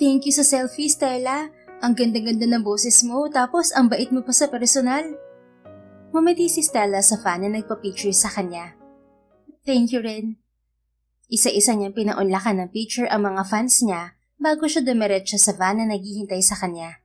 Thank you sa selfie, Stella. Ang ganda-ganda ng boses mo, tapos ang bait mo pa sa personal. Ngumiti si Stella sa fan na nagpa-picture sa kanya. Thank you rin. Isa-isa niyang pinaunlakan ng picture ang mga fans niya bago siya dumiretso sa van na naghihintay sa kanya.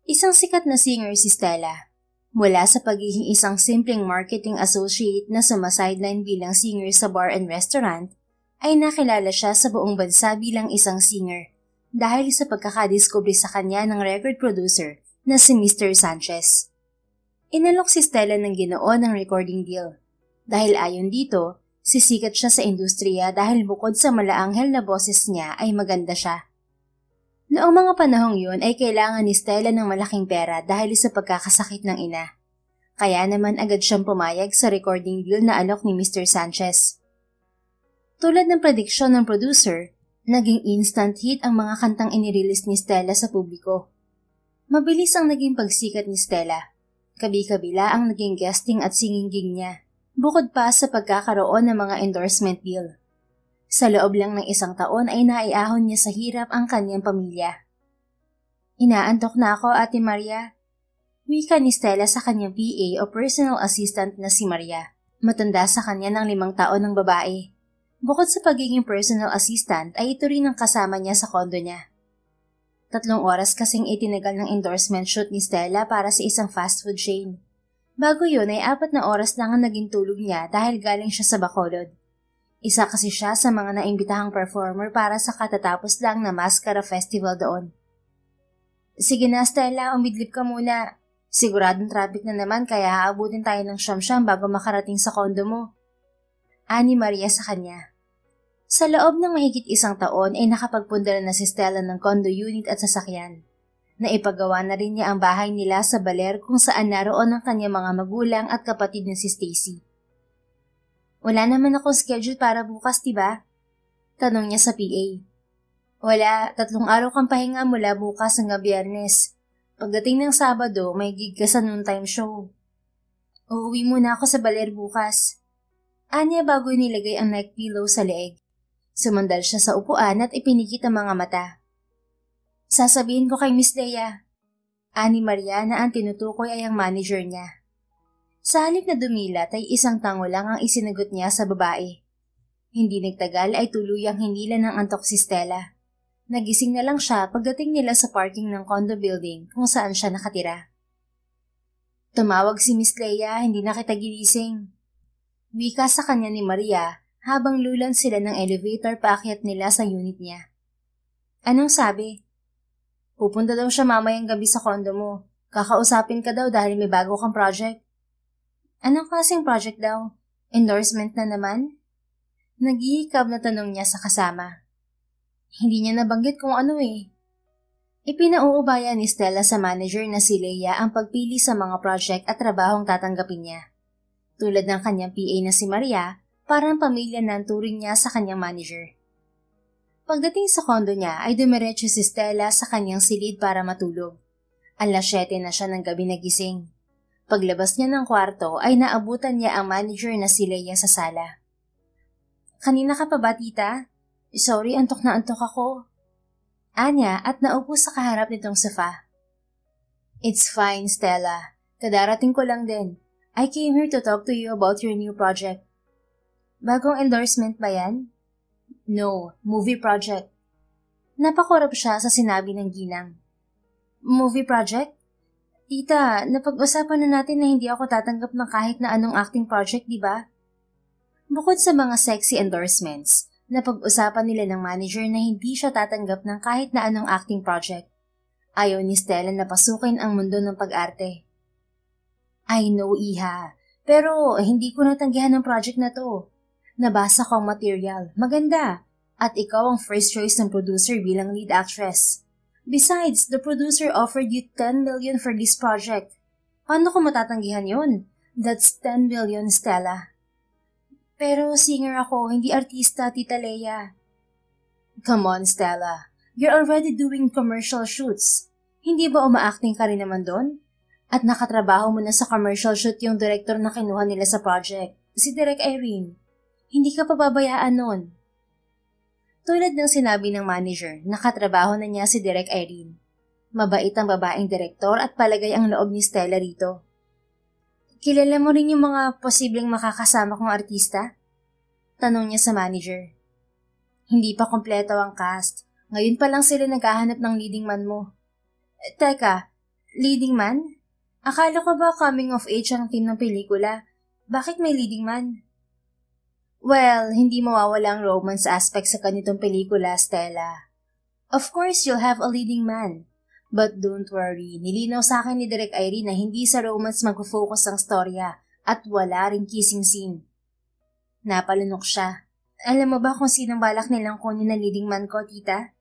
Isang sikat na singer si Stella. Mula sa pagiging isang simpleng marketing associate na sumasideline bilang singer sa bar and restaurant, ay nakilala siya sa buong bansa bilang isang singer dahil sa pagkakadiskubre sa kanya ng record producer na si Mr. Sanchez. Inalok si Stella ng Ginoo ng recording deal. Dahil ayon dito, sisikat siya sa industriya dahil bukod sa malaanghel na boses niya ay maganda siya. Noong mga panahong yun ay kailangan ni Stella ng malaking pera dahil sa pagkakasakit ng ina. Kaya naman agad siyang pumayag sa recording deal na alok ni Mr. Sanchez. Tulad ng prediksyon ng producer, naging instant hit ang mga kantang inirelease ni Stella sa publiko. Mabilis ang naging pagsikat ni Stella. Kabi-kabila ang naging guesting at singing gig niya, bukod pa sa pagkakaroon ng mga endorsement deal. Sa loob lang ng isang taon ay naiahon niya sa hirap ang kanyang pamilya. Inaantok na ako, Ate Maria. Wika ni Stella sa kanyang PA o personal assistant na si Maria. Matanda sa kanya ng 5 taon ng babae. Bukod sa pagiging personal assistant ay ito rin ang kasama niya sa kondo niya. 3 oras kasing itinagal ng endorsement shoot ni Stella para sa isang fast food chain. Bago yun ay 4 na oras lang ang naging tulog niya dahil galing siya sa Bacolod. Isa kasi siya sa mga naimbitahang performer para sa katatapos lang na Mascara Festival doon. Sige na Stella, umidlip ka muna. Siguradong traffic na naman kaya haabutin tayo ng siyam-siyam bago makarating sa kondo mo. Ani Maria sa kanya. Sa loob ng mahigit 1 taon ay nakapagpundar na si Stella ng condo unit at sasakyan. Naipagawa na rin niya ang bahay nila sa Baler kung saan naroon ang kanyang mga magulang at kapatid na si Stacy. Wala naman akong schedule para bukas, diba? Tanong niya sa PA. Wala, 3 araw kang pahinga mula bukas hanggang Biyernes. Pagdating ng Sabado, may gig ka sa noontime show. Uuwi muna ako sa Baler bukas. Anya bago nilagay ang neck pillow sa leeg. Sumandal siya sa upuan at ipinikit ang mga mata. Sasabihin ko kay Miss Leia. Ani Maria na ang tinutukoy ay ang manager niya. Sa halip na dumilat ay 1 tango lang ang isinagot niya sa babae. Hindi nagtagal ay tuluyang hinila ng antok si Stella. Nagising na lang siya pagdating nila sa parking ng condo building kung saan siya nakatira. Tumawag si Miss Leia, hindi na kita ginising. Wika sa kanya ni Maria habang lulan sila ng elevator paakyat nila sa unit niya. Anong sabi? Pupunta daw siya mamayang gabi sa condo mo. Kakausapin ka daw dahil may bago kang project. Anong klaseng project daw? Endorsement na naman? Naghihikab na tanong niya sa kasama. Hindi niya nabanggit kung ano eh. Ipinauubaya ni Stella sa manager na si Leia ang pagpili sa mga project at trabahong tatanggapin niya. Tulad ng kanyang PA na si Maria, parang pamilya na ang turing niya sa kanyang manager. Pagdating sa kondo niya ay dumiretso si Stella sa kanyang silid para matulog. 7:00 na siya ng gabi nagising. Paglabas niya ng kwarto ay naabutan niya ang manager na si Leia sa sala. Kanina ka pa ba, tita? Sorry, antok na antok ako. Anya at naupo sa kaharap nitong sofa. It's fine, Stella. Kadarating ko lang din. I came here to talk to you about your new project. Bagong endorsement ba yan? No, movie project. Napakurap siya sa sinabi ng ginang. Movie project? Tita, napag-usapan na natin na hindi ako tatanggap ng kahit na anong acting project, di ba? Bukod sa mga sexy endorsements, napag-usapan nila ng manager na hindi siya tatanggap ng kahit na anong acting project. Ayaw ni Stella na pasukin ang mundo ng pag-arte. I know, Iha, pero hindi ko natanggihan ng project na to. Nabasa ko ang material, maganda, at ikaw ang first choice ng producer bilang lead actress. Besides, the producer offered you 10 million for this project. Paano ko matatanggihan yun? That's 10 million, Stella. Pero singer ako, hindi artista, Tita Leia. Come on, Stella. You're already doing commercial shoots. Hindi ba uma-acting ka rin naman doon? At nakatrabaho mo na sa commercial shoot yung director na kinuha nila sa project, si Direk Irene. Hindi ka pababayaan nun. Tulad ng sinabi ng manager, nakatrabaho na niya si Direk Irene. Mabait ang babaeng direktor at palagay ang loob ni Stella rito. Kilala mo rin yung mga posibleng makakasama kong artista? Tanong niya sa manager. Hindi pa kompleto ang cast. Ngayon pa lang sila naghahanap ng leading man mo. Teka, leading man? Akala ko ba coming of age ang team ng pelikula? Bakit may leading man? Well, hindi mawawala ang romance aspect sa ganitong pelikula, Stella. Of course, you'll have a leading man. But don't worry, nilinaw sa akin ni Direk Irene na hindi sa romance mag-focus ang storya at wala ring kissing scene. Napalunok siya. Alam mo ba kung sinong balak nilang kunin na leading man ko, tita?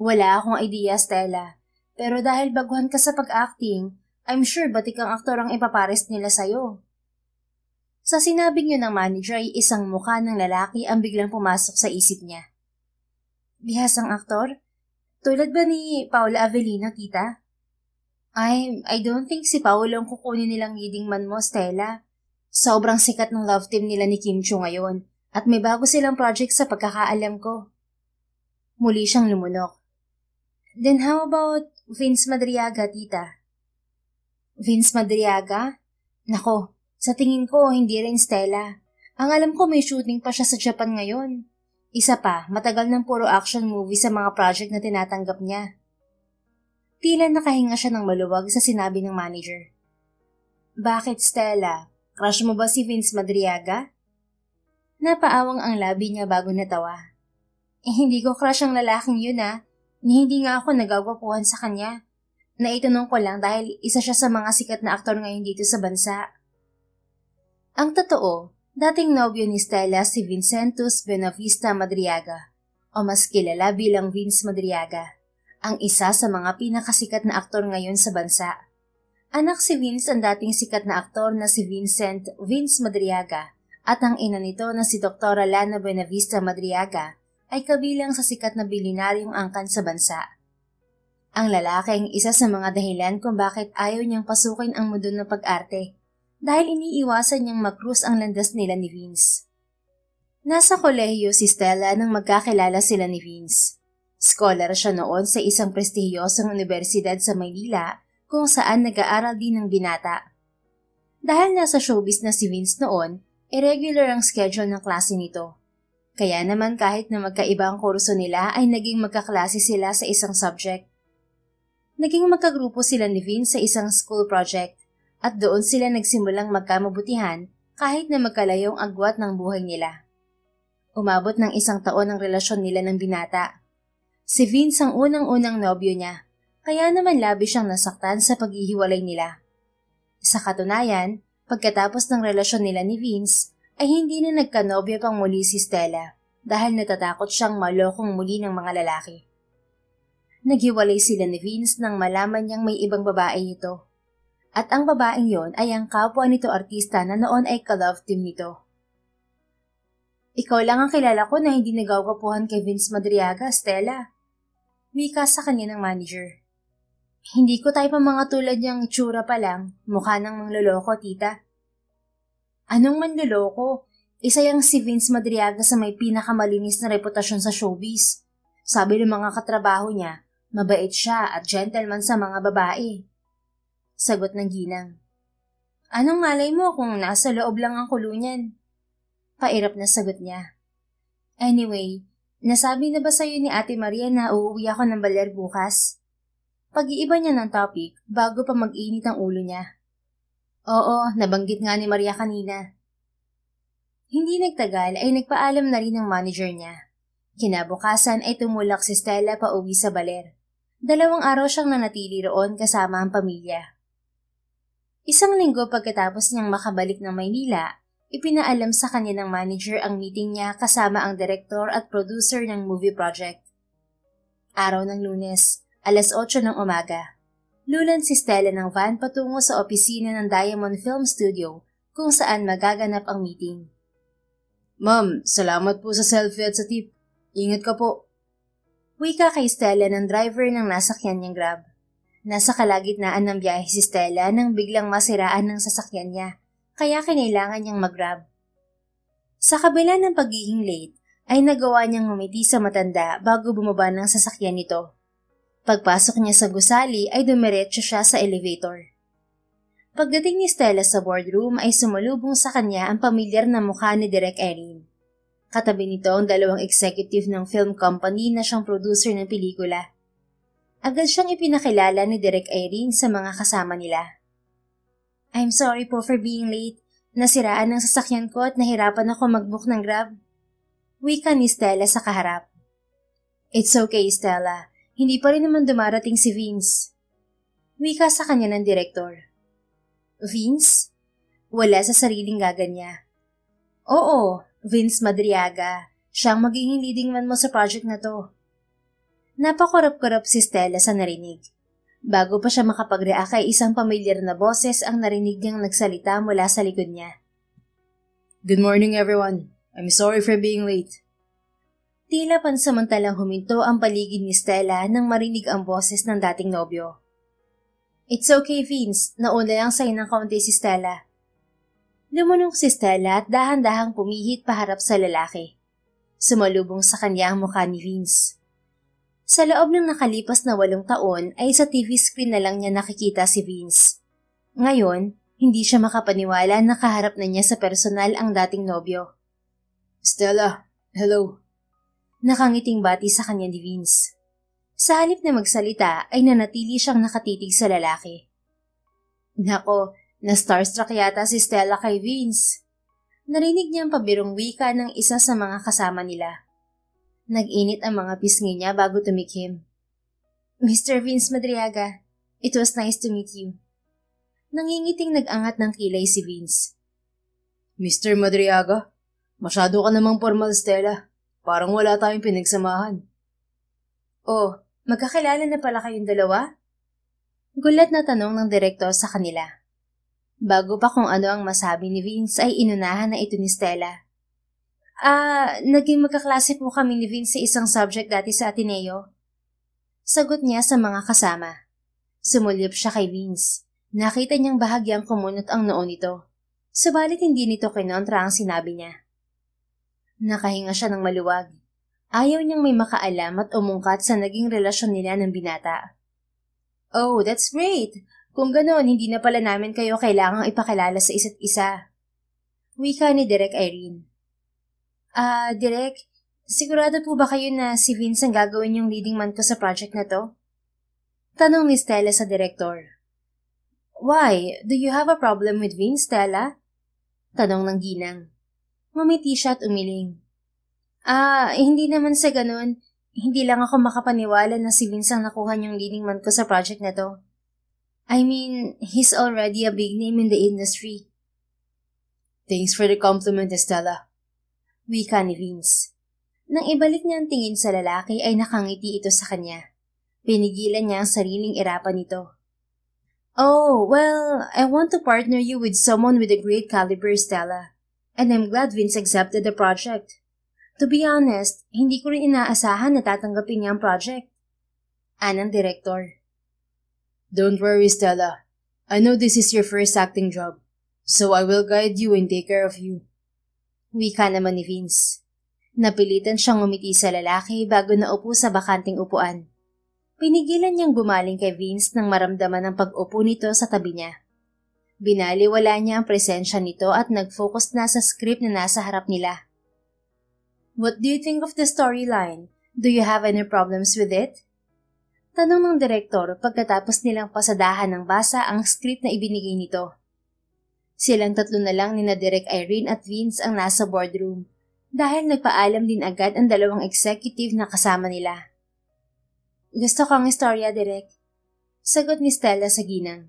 Wala akong idea, Stella. Pero dahil baguhan ka sa pag-acting, I'm sure batik ang aktor ang ipapares nila sa'yo. Sa sinabing yun ng manager ay isang mukha ng lalaki ang biglang pumasok sa isip niya. Bihasang aktor? Tulad ba ni Paula Avellino, tita? I don't think si Paolo ang kukunin nilang leading man mo, Stella. Sobrang sikat ng love team nila ni Kim Chiu ngayon at may bago silang project sa pagkakaalam ko. Muli siyang lumunok. Then how about Vince Madriaga, tita? Vince Madriaga? Nako, sa tingin ko hindi rin, Stella. Ang alam ko may shooting pa siya sa Japan ngayon. Isa pa, matagal ng puro action movie sa mga project na tinatanggap niya. Tila nakahinga siya ng maluwag sa sinabi ng manager. Bakit, Stella? Crush mo ba si Vince Madriaga? Napaawang ang labi niya bago natawa. Hindi ko crush ang lalaking yun Hindi nga ako nagagwapuhan sa kanya. Naitanong ko lang dahil isa siya sa mga sikat na aktor ngayon dito sa bansa. Ang totoo, dating nobyo ni Stella si Vincentus Benavista Madriaga, o mas kilala bilang Vince Madriaga, ang isa sa mga pinakasikat na aktor ngayon sa bansa. Anak si Vince ang dating sikat na aktor na si Vince Madriaga at ang ina nito na si Dr. Lana Benavista Madriaga ay kabilang sa sikat na bilyonaryong angkan sa bansa. Ang lalaking isa sa mga dahilan kung bakit ayaw niyang pasukin ang mundo ng pag-arte dahil iniiwasan niyang mag-cruise ang landas nila ni Vince. Nasa kolehiyo si Stella nang magkakilala sila ni Vince. Scholar siya noon sa isang prestihiyosong universidad sa Maynila kung saan nag-aaral din ng binata. Dahil nasa showbiz na si Vince noon, irregular ang schedule ng klase nito. Kaya naman kahit na magkaiba ang kurso nila ay naging magkaklase sila sa isang subject. Naging magkagrupo sila ni Vince sa isang school project at doon sila nagsimulang magkamabutihan kahit na magkalayong agwat ng buhay nila. Umabot ng 1 taon ang relasyon nila ng binata. Si Vince ang unang-unang nobyo niya, kaya naman labi siyang nasaktan sa paghihiwalay nila. Sa katunayan, pagkatapos ng relasyon nila ni Vince, ay hindi na nagkanobyo pang muli si Stella dahil natatakot siyang malokong muli ng mga lalaki. Naghiwalay sila ni Vince nang malaman niyang may ibang babae ito. At ang babaeng yon ay ang kapwa nito artista na noon ay ka-love team nito. Ikaw lang ang kilala ko na hindi nagawgapuhan kay Vince Madriaga, Stella. Wika sa kanya ng manager. Hindi ko type ang mga tulad niyang itsura pa lang, mukha ng mangloloko, tita. Anong manloloko? Isa yang si Vince Madriaga sa may pinakamalinis na reputasyon sa showbiz. Sabi ng mga katrabaho niya, mabait siya at gentleman sa mga babae. Sagot ng ginang. Anong malay mo kung nasa loob lang ang kulo niyan? Pairap na sagot niya. Anyway, nasabi na ba sa'yo ni Ate Maria na uuwi ako ng Baler bukas? Pag-iiba niya ng topic bago pa mag-init ang ulo niya. Oo, nabanggit nga ni Maria kanina. Hindi nagtagal ay nagpaalam na rin ang manager niya. Kinabukasan ay tumulak si Stella pa uwi sa Baler. 2 araw siyang nanatili roon kasama ang pamilya. 1 linggo pagkatapos niyang makabalik ng Maynila, ipinaalam sa kanya ng manager ang meeting niya kasama ang director at producer ng movie project. Araw ng Lunes, 8:00 ng umaga. Lulan si Stella ng van patungo sa opisina ng Diamond Film Studio kung saan magaganap ang meeting. Ma'am, salamat po sa selfie at sa tip. Ingat ka po. Wika kay Stella ng driver ng nasakyan niyang Grab. Nasa kalagitnaan ng biyahe si Stella nang biglang masiraan ng sasakyan niya, kaya kinailangan niyang mag-Grab. Sa kabila ng pagiging late, ay nagawa niyang ngumiti sa matanda bago bumaba ng sasakyan nito. Pagpasok niya sa gusali ay dumiretso siya sa elevator. Pagdating ni Stella sa boardroom ay sumalubong sa kanya ang pamilyar na mukha ni Direk Erin. Katabi nito ang dalawang executive ng film company na siyang producer ng pelikula. Agad siyang ipinakilala ni Direk Erin sa mga kasama nila. I'm sorry po for being late. Nasiraan ang sasakyan ko at nahirapan ako mag-book ng Grab. Wika ni Stella sa kaharap. It's okay, Stella. Hindi pa rin naman dumarating si Vince. Wika sa kanya ng direktor. Vince? Wala sa sariling gaga niya. Oo, Vince Madriaga. Siyang magiging leading man mo sa project na to. Napakurap-kurap si Stella sa narinig. Bago pa siya makapag-react ay isang pamilyar na boses ang narinig niyang nagsalita mula sa likod niya. Good morning everyone. I'm sorry for being late. Tila pansamantalang huminto ang paligid ni Stella nang marinig ang boses ng dating nobyo. It's okay Vince, nauna lang sa'yo ng kaunti si Stella. Lumunong si Stella at dahan-dahang pumihit paharap sa lalaki. Sumalubong sa kanya ang mukha ni Vince. Sa loob ng nakalipas na 8 taon ay sa TV screen na lang niya nakikita si Vince. Ngayon, hindi siya makapaniwala na kaharap na niya sa personal ang dating nobyo. Stella, hello. Nakangiting bati sa kanya ni Vince. Sa halip na magsalita ay nanatili siyang nakatitig sa lalaki. Nako, na-starstruck yata si Stella kay Vince. Narinig niya ang pabirong wika ng isa sa mga kasama nila. Nag-init ang mga pisngi niya bago tumikim. Mr. Vince Madriaga, it was nice to meet you. Nangingiting nag-angat ng kilay si Vince. Mr. Madriaga, masyado ka namang formal, Stella. Parang wala tayong pinagsamahan. Oh, magkakilala na pala kayong dalawa? Gulat na tanong ng direktor sa kanila. Bago pa kung ano ang masabi ni Vince ay inunahan na ito ni Stella. Naging magkaklase po kami ni Vince sa isang subject dati sa Ateneo. Sagot niya sa mga kasama. Sumulyap siya kay Vince. Nakita niyang bahagyang kumunot ang noo nito. Subalit hindi nito kinontra ang sinabi niya. Nakahinga siya ng maluwag. Ayaw niyang may makaalam at umungkat sa naging relasyon nila ng binata. Oh, that's great! Kung ganoon, hindi na pala namin kayo kailangang ipakilala sa isa't isa. Wika ni Direk Irene. Direk, sigurado po ba kayo na si Vince ang gagawin yung leading man ko sa project na to? Tanong ni Stella sa direktor. Why? Do you have a problem with Vince, Stella? Tanong ng ginang. Ngumiti siya at umiling. Hindi naman sa ganun. Hindi lang ako makapaniwala na si Vince ang nakuha niyong leading man ko sa project na to. I mean, he's already a big name in the industry. Thanks for the compliment, Stella. Wika ni Vince. Nang ibalik niya ang tingin sa lalaki ay nakangiti ito sa kanya. Pinigilan niya ang sariling irapan nito. Oh, well, I want to partner you with someone with a great caliber, Stella. And I'm glad Vince accepted the project. To be honest, hindi ko rin inaasahan na tatanggapin niya ang project. Anang direktor. Don't worry, Stella. I know this is your first acting job, so I will guide you and take care of you. Wika naman ni Vince. Napilitan siyang ngumiti sa lalaki bago naupo sa bakanting upuan. Pinigilan niyang bumaling kay Vince nang maramdaman ang pag-upo nito sa tabi niya. Binaliwala niya ang presensya nito at nag-focus na sa script na nasa harap nila. What do you think of the storyline? Do you have any problems with it? Tanong ng direktor pagkatapos nilang pasadahan ng basa ang script na ibinigay nito. Silang tatlo na lang nina Direk Irene at Vince ang nasa boardroom dahil nagpaalam din agad ang dalawang executive na kasama nila. Gusto ko ang istorya, Direk. Sagot ni Stella sa ginang.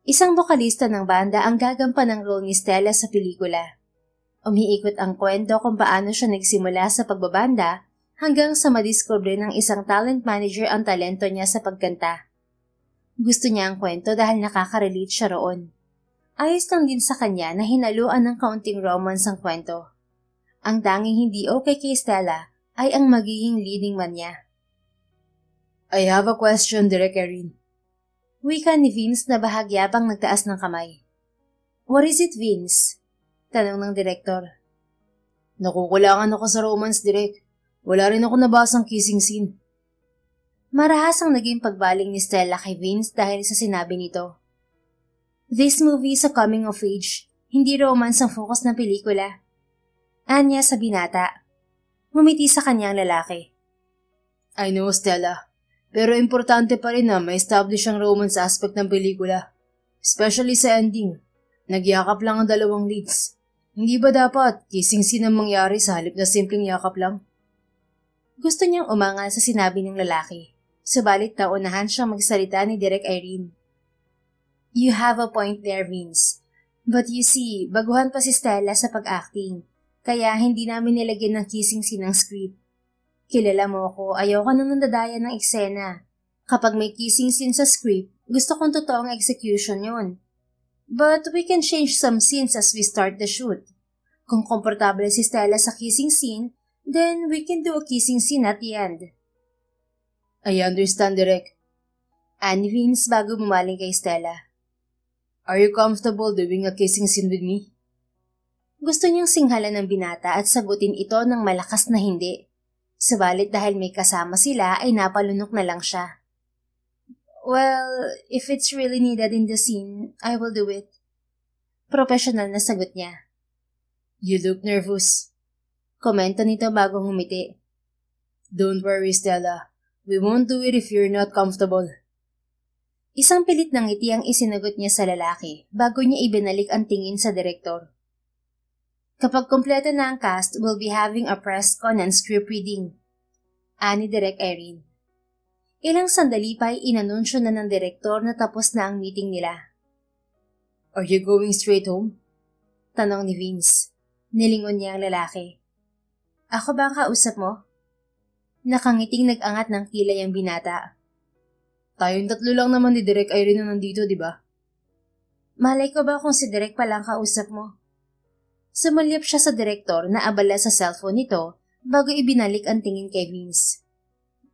Isang bokalista ng banda ang gagampan ng role ni Stella sa pelikula. Umiikot ang kwento kung paano siya nagsimula sa pagbabanda hanggang sa madiskubre ng isang talent manager ang talento niya sa pagkanta. Gusto niya ang kwento dahil nakaka-relate siya roon. Ayos lang din sa kanya na hinaluan ng kaunting romance ang kwento. Ang tanging hindi okay kay Stella ay ang magiging leading man niya. I have a question, Direk Erin. Wika ni Vince na bahagya pang nagtaas ng kamay. What is it, Vince? Tanong ng direktor. Nakukulangan ako sa romance, Direk. Wala rin ako nabasang kissing scene. Marahas ang naging pagbaling ni Stella kay Vince dahil sa sinabi nito. This movie is a coming of age, hindi romance ang focus ng pelikula. Anya sa binata. Ngumiti sa kanyang lalaki. I know, Stella. Pero importante pa rin na ma-establish ang romance aspect ng pelikula. Especially sa ending. Nagyakap lang ang dalawang leads. Hindi ba dapat kissing scene ang mangyari sa halip na simpleng yakap lang? Gusto niyang umangal sa sinabi ng lalaki. Subalit naunahan siyang magsalita ni Direk Irene. You have a point there, Vince. But you see, baguhan pa si Stella sa pag-acting. Kaya hindi namin nilagyan ng kissing scene ng script. Kilala mo ako, ayoko nang nandadaya ng eksena. Kapag may kissing scene sa script, gusto kong totoong execution yon. But we can change some scenes as we start the shoot. Kung komportable si Stella sa kissing scene, then we can do a kissing scene at the end. I understand, Direk. Ani Vince bago bumaling kay Stella. Are you comfortable doing a kissing scene with me? Gusto niyang singhalan ng binata at sagutin ito ng malakas na hindi. Subalit dahil may kasama sila ay napalunok na lang siya. Well, if it's really needed in the scene, I will do it. Professional na sagot niya. You look nervous. Komento nito bago humiti. Don't worry, Stella. We won't do it if you're not comfortable. Isang pilit ng ngiti ang isinagot niya sa lalaki bago niya ibinalik ang tingin sa direktor. Kapag kompleto na ang cast, we'll be having a press con and script reading. Ani Direk Irene. Ilang sandali pa ay inanunsyo na ng direktor na tapos na ang meeting nila. Are you going straight home? Tanong ni Vince. Nilingon niya ang lalaki. Ako ba ang kausap mo? Nakangiting nag-angat ng kilay ang binata. Tayong tatlo lang naman ni Direk Irene na nandito, di ba? Malay ko ba kung si Direk palang kausap mo? Sumulyap siya sa direktor na abala sa cellphone nito bago ibinalik ang tingin kay Vince.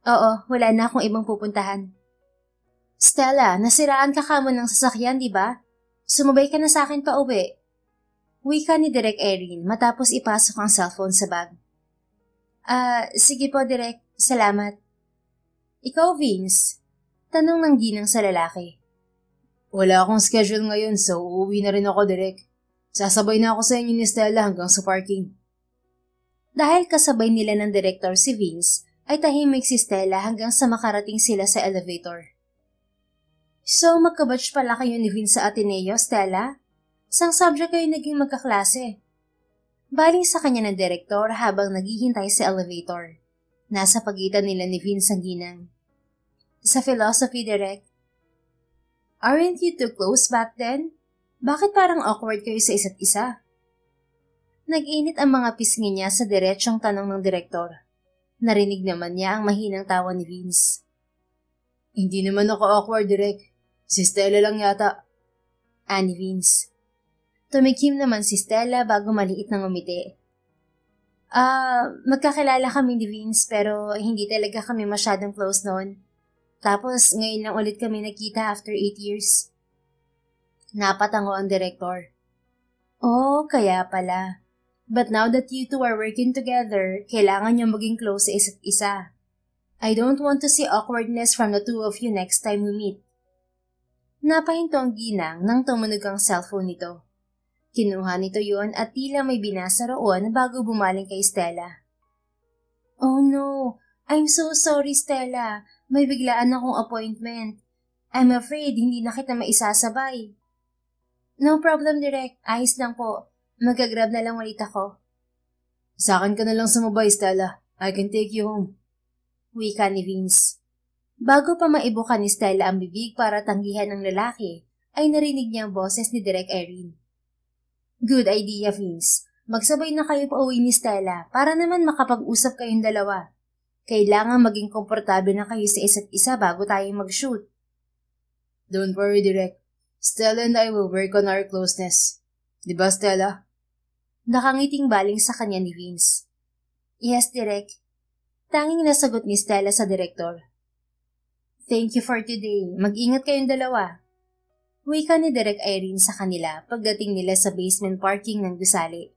Oo, wala na akong ibang pupuntahan. Stella, nasiraan ka kamo ng sasakyan, di ba? Sumabay ka na sa akin pa uwi. Wika ni Direk Irene matapos ipasok ang cellphone sa bag. Sige po, Direk. Salamat. Ikaw, Vince? Tanong ng ginang sa lalaki. Wala akong schedule ngayon so uuwi na rin ako, Direk. Sasabay na ako sa inyo ni Stella hanggang sa parking. Dahil kasabay nila ng direktor si Vince, ay tahimik si Stella hanggang sa makarating sila sa elevator. So, magkabatch pala kayo ni Vince sa Ateneo, Stella? Sang subject kayo naging magkaklase? Baling sa kanya ng direktor habang naghihintay sa elevator. Nasa pagitan nila ni Vince ang ginang. Sa philosophy, Direk. Aren't you too close back then? Bakit parang awkward kayo sa isa't isa? Nag-init ang mga pisngi niya sa diretsyong tanong ng direktor. Narinig naman niya ang mahinang tawa ni Vince. Hindi naman ako awkward, Direk. Si Stella lang yata. Ani Vince. Tumikim naman si Stella bago maliit na ngumiti. Magkakilala kami ni Vince pero hindi talaga kami masyadong close noon. Tapos ngayon lang ulit kami nakita after 8 years. Napatango ang direktor. Oh, kaya pala. But now that you two are working together, kailangan niyo maging close sa isa't isa. I don't want to see awkwardness from the two of you next time we meet. Napahinto ang ginang nang tumunog ang cellphone nito. Kinuha nito yon at tila may binasa roon bago bumaling kay Stella. Oh no, I'm so sorry Stella. May biglaan akong appointment. I'm afraid hindi na kita maisasabay. No problem, Direk. Ayos lang po. Magagrab na lang ulit ako. Sa akin ka na lang sumabay, Stella. I can take you home. Wika ni Vince. Bago pa maibuka ni Stella ang bibig para tanggihan ng lalaki, ay narinig niya ang boses ni Direk Irene. Good idea, Vince. Magsabay na kayo pa uwi ni Stella para naman makapag-usap kayong dalawa. Kailangan maging komportable na kayo sa isa't isa bago tayo mag-shoot. Don't worry, Direk. Stella and I will work on our closeness. Diba, Stella? Nakangiting baling sa kanya ni Vince. Yes, Direk. Tanging nasagot ni Stella sa direktor. Thank you for today. Mag-ingat kayong dalawa. Wika ni Direk Irene sa kanila pagdating nila sa basement parking ng gusali.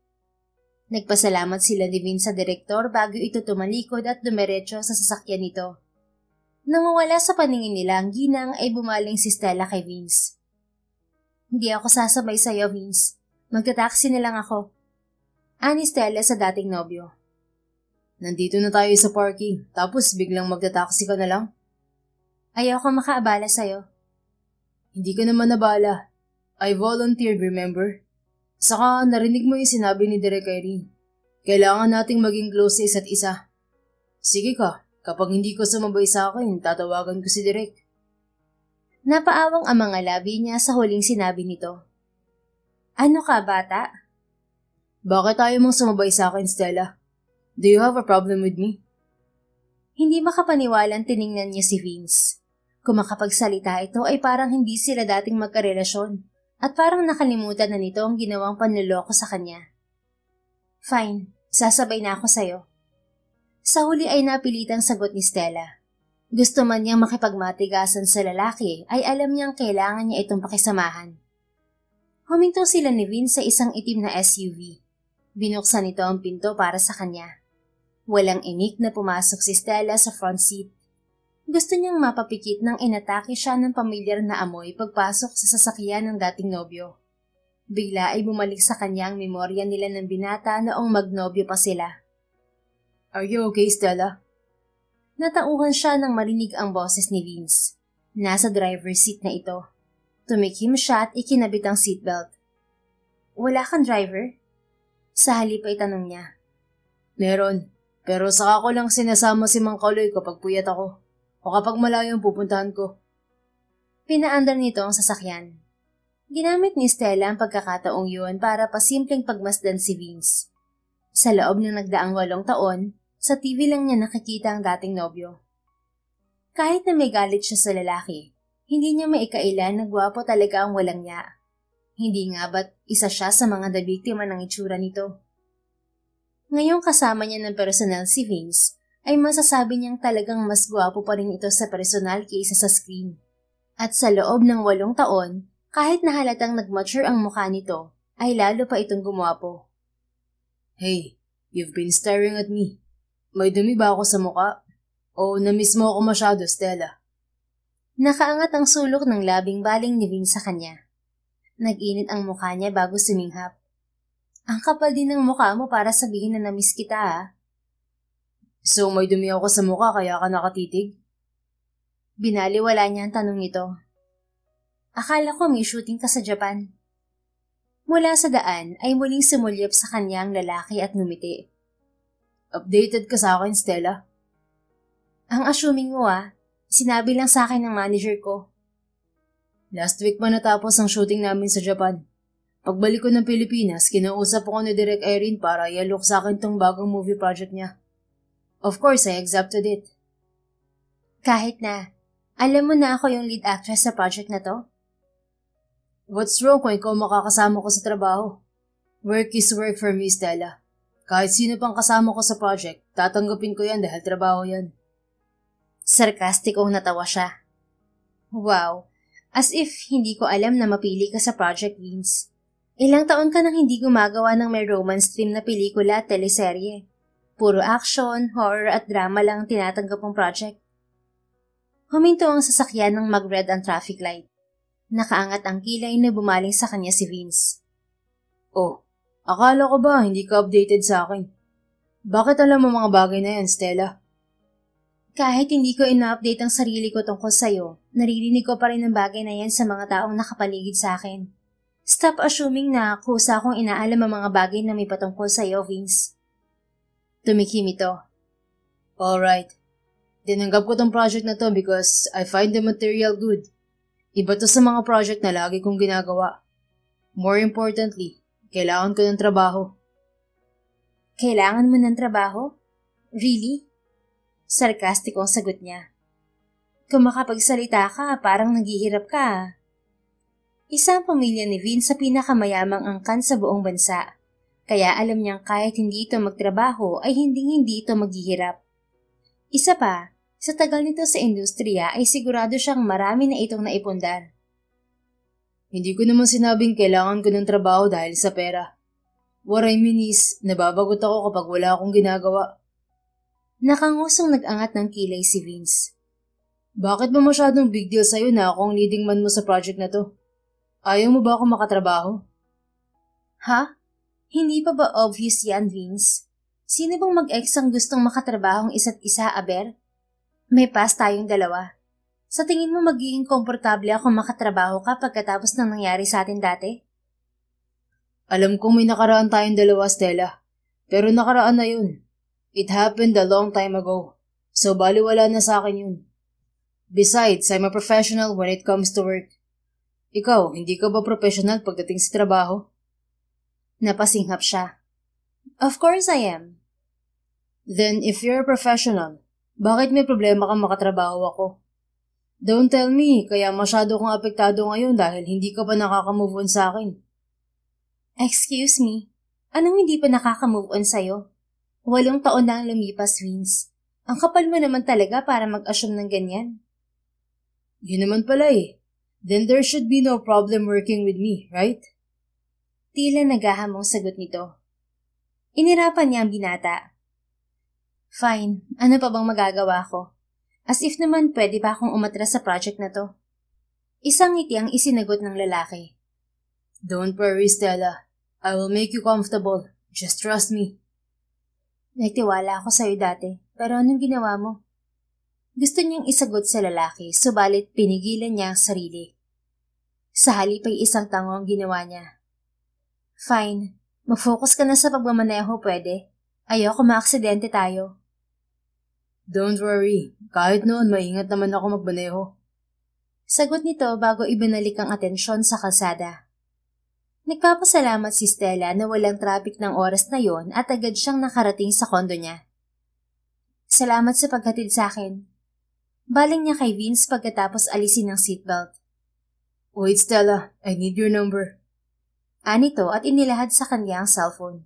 Nagpasalamat sila ni Vince sa direktor bago ito tumalikod at dumiretso sa sasakyan nito. Nang mawala sa paningin nila ang ginang ay bumaling si Stella kay Vince. Hindi ako sasabay sa'yo, Vince. Magta-taxi na lang ako. Ani Stella sa dating nobyo. Nandito na tayo sa parking, tapos biglang magta-taxi ka na lang? Ayoko makaabala sa'yo. Hindi ka naman nabala. I volunteered, remember? Saka narinig mo yung sinabi ni Direk Irene. Kailangan nating maging close sa isa't isa. Sige ka, kapag hindi ko sumabay sa akin, tatawagan ko si Direk. Napaawang ang mga labi niya sa huling sinabi nito. Ano ka, bata? Bakit ayaw mong sumabay sa akin, Stella? Do you have a problem with me? Hindi makapaniwalang tiningnan niya si Vince. Kung makapagsalita ito ay parang hindi sila dating magkarelasyon at parang nakalimutan na nito ang ginawang panluloko sa kanya. Fine, sasabay na ako sa'yo. Sa huli ay napilitang sagot ni Stella. Gusto man niyang makipagmatigasan sa lalaki ay alam niyang kailangan niya itong pakisamahan. Huminto sila ni Vince sa isang itim na SUV. Binuksan nito ang pinto para sa kanya. Walang inik na pumasok si Stella sa front seat. Gusto niyang mapapikit nang inatake siya ng pamilyar na amoy pagpasok sa sasakyan ng dating nobyo. Bigla ay bumalik sa kanya ang memorya nila ng binata noong magnobyo pa sila. Are you okay, Stella? Natauhan siya nang marinig ang boses ni Vince. Nasa driver's seat na ito. Tumikim siya at ikinabit ang seatbelt. Wala kang driver? Sa halip ay tanong niya. Meron, pero saka ko lang sinasama si Mang Kaloy kapag puyat ako. O kapag malayo ang pupuntahan ko. Pinaandar nito ang sasakyan. Ginamit ni Stella ang pagkakataong yun para pasimpleng pagmasdan si Vince. Sa loob ng nagdaang 8 taon, sa TV lang niya nakikita ang dating nobyo. Kahit na may galit siya sa lalaki, hindi niya maikailan na gwapo talaga ang walang niya. Hindi nga ba't isa siya sa mga nabiktima ng itsura nito? Ngayong kasama niya ng personal si Vince, ay masasabi niyang talagang mas gwapo pa rin ito sa personal kaysa sa screen. At sa loob ng 8 taon, kahit na halatang nag-mature ang mukha nito, ay lalo pa itong gumwapo. Hey, you've been staring at me. May dumi ba ako sa mukha? O na-miss mo ako masyado, Stella? Nakaangat ang sulok ng labing baling ni Vince sa kanya. Nag-init ang mukha niya bago suminghap. Ang kapal din ng mukha mo para sabihin na na-miss kita, ah. So may dumi ako sa mukha kaya ka nakatitig? Binaliwala niya ang tanong nito. Akala ko may shooting ka sa Japan. Mula sa daan ay muling sumulyap sa kanya ang lalaki at ngumiti. Updated ka sa akin, Stella? Ang assuming mo sinabi lang sa akin ng manager ko. Last week pa natapos ang shooting namin sa Japan. Pagbalik ko ng Pilipinas, kinausap ako ni Direk Irene para ialok sa akin tong bagong movie project niya. Of course, I accepted it. Kahit na, alam mo na ako yung lead actress sa project na to? What's wrong kung ikaw makakasama ko sa trabaho? Work is work for me, Stella. Kahit sino pang kasama ko sa project, tatanggapin ko yan dahil trabaho yan. Sarkastikong natawa siya. Wow, as if hindi ko alam na mapili ka sa project, Vince. Ilang taon ka nang hindi gumagawa ng may romance theme na pelikula at teleserye. Puro action, horror at drama lang ang tinatanggap mong project. Huminto ang sasakyan nang mag-red ang traffic light. Nakaangat ang kilay na bumaling sa kanya si Vince. Oh, akala ko ba hindi ka updated sa akin? Bakit alam mo mga bagay na yan, Stella? Kahit hindi ko ina-update ang sarili ko tungkol sa'yo, naririnig ko pa rin ang bagay na yan sa mga taong nakapaligid sa akin. Stop assuming na kusa akong inaalam ang mga bagay na may patungkol sa'yo, Vince. Tumikim ito. Alright. Tinanggap ko tong project na to because I find the material good. Iba to sa mga project na lagi kong ginagawa. More importantly, kailangan ko ng trabaho. Kailangan mo ng trabaho? Really? Sarkastikong sagot niya. Kung makapagsalita ka, parang naghihirap ka. Isang pamilya ni Vince sa pinakamayamang angkan sa buong bansa. Kaya alam niyang kahit hindi ito magtrabaho ay hindi ito maghihirap. Isa pa, sa tagal nito sa industriya ay sigurado siyang marami na itong naipundar. Hindi ko naman sinabing kailangan ko ng trabaho dahil sa pera. What I mean is, nababagot ako kapag wala akong ginagawa. Nakangusong nag-angat ng kilay si Vince. Bakit ba masyadong big deal sa'yo na ako ang leading man mo sa project na to? Ayaw mo ba ako makatrabaho? Ha? Hindi pa ba obvious yan, Vince? Sino bang mag-ex ang gustong makatrabahong isa't isa, Aber? May pass tayong dalawa. Sa tingin mo magiging komportable ako makatrabaho ka pagkatapos ng nangyari sa atin dati? Alam kong may nakaraan tayong dalawa, Stella. Pero nakaraan na yun. It happened a long time ago. So baliwala na sa akin yun. Besides, I'm a professional when it comes to work. Ikaw, hindi ka ba professional pagdating sa trabaho? Napasinghap siya. Of course I am. Then, if you're a professional, bakit may problema kang makatrabaho ako? Don't tell me, kaya masyado kong apektado ngayon dahil hindi ka pa nakaka-move on sa akin. Excuse me, anong hindi pa nakaka-move on sa'yo? 8 taon na ang lumipas, Vince. Ang kapal mo naman talaga para mag-assume ng ganyan. Yun naman pala eh. Then there should be no problem working with me, right? Tila nagahamong sagot nito. Inirapan niya ang binata. Fine, ano pa bang magagawa ko? As if naman pwede pa akong umatras sa project na to. Isang ngiti ang isinagot ng lalaki. Don't worry, Stella. I will make you comfortable. Just trust me. Nagtiwala ako sa'yo dati, pero anong ginawa mo? Gusto niyang isagot sa lalaki, subalit pinigilan niya ang sarili. Sa halip ay isang tango ang ginawa niya. Fine, mag-focus ka na sa pagmamaneho, pwede? Ayoko maaksidente tayo. Don't worry, kahit noon maingat naman ako magmaneho. Sagot nito bago ibinalik ang atensyon sa kalsada. Nagpapasalamat si Stella na walang traffic ng oras na yon at agad siyang nakarating sa kondo niya. Salamat sa paghatid sa akin. Baling niya kay Vince pagkatapos alisin ang seatbelt. Wait, Stella, I need your number. Anito at inilahad sa kanya ang cellphone.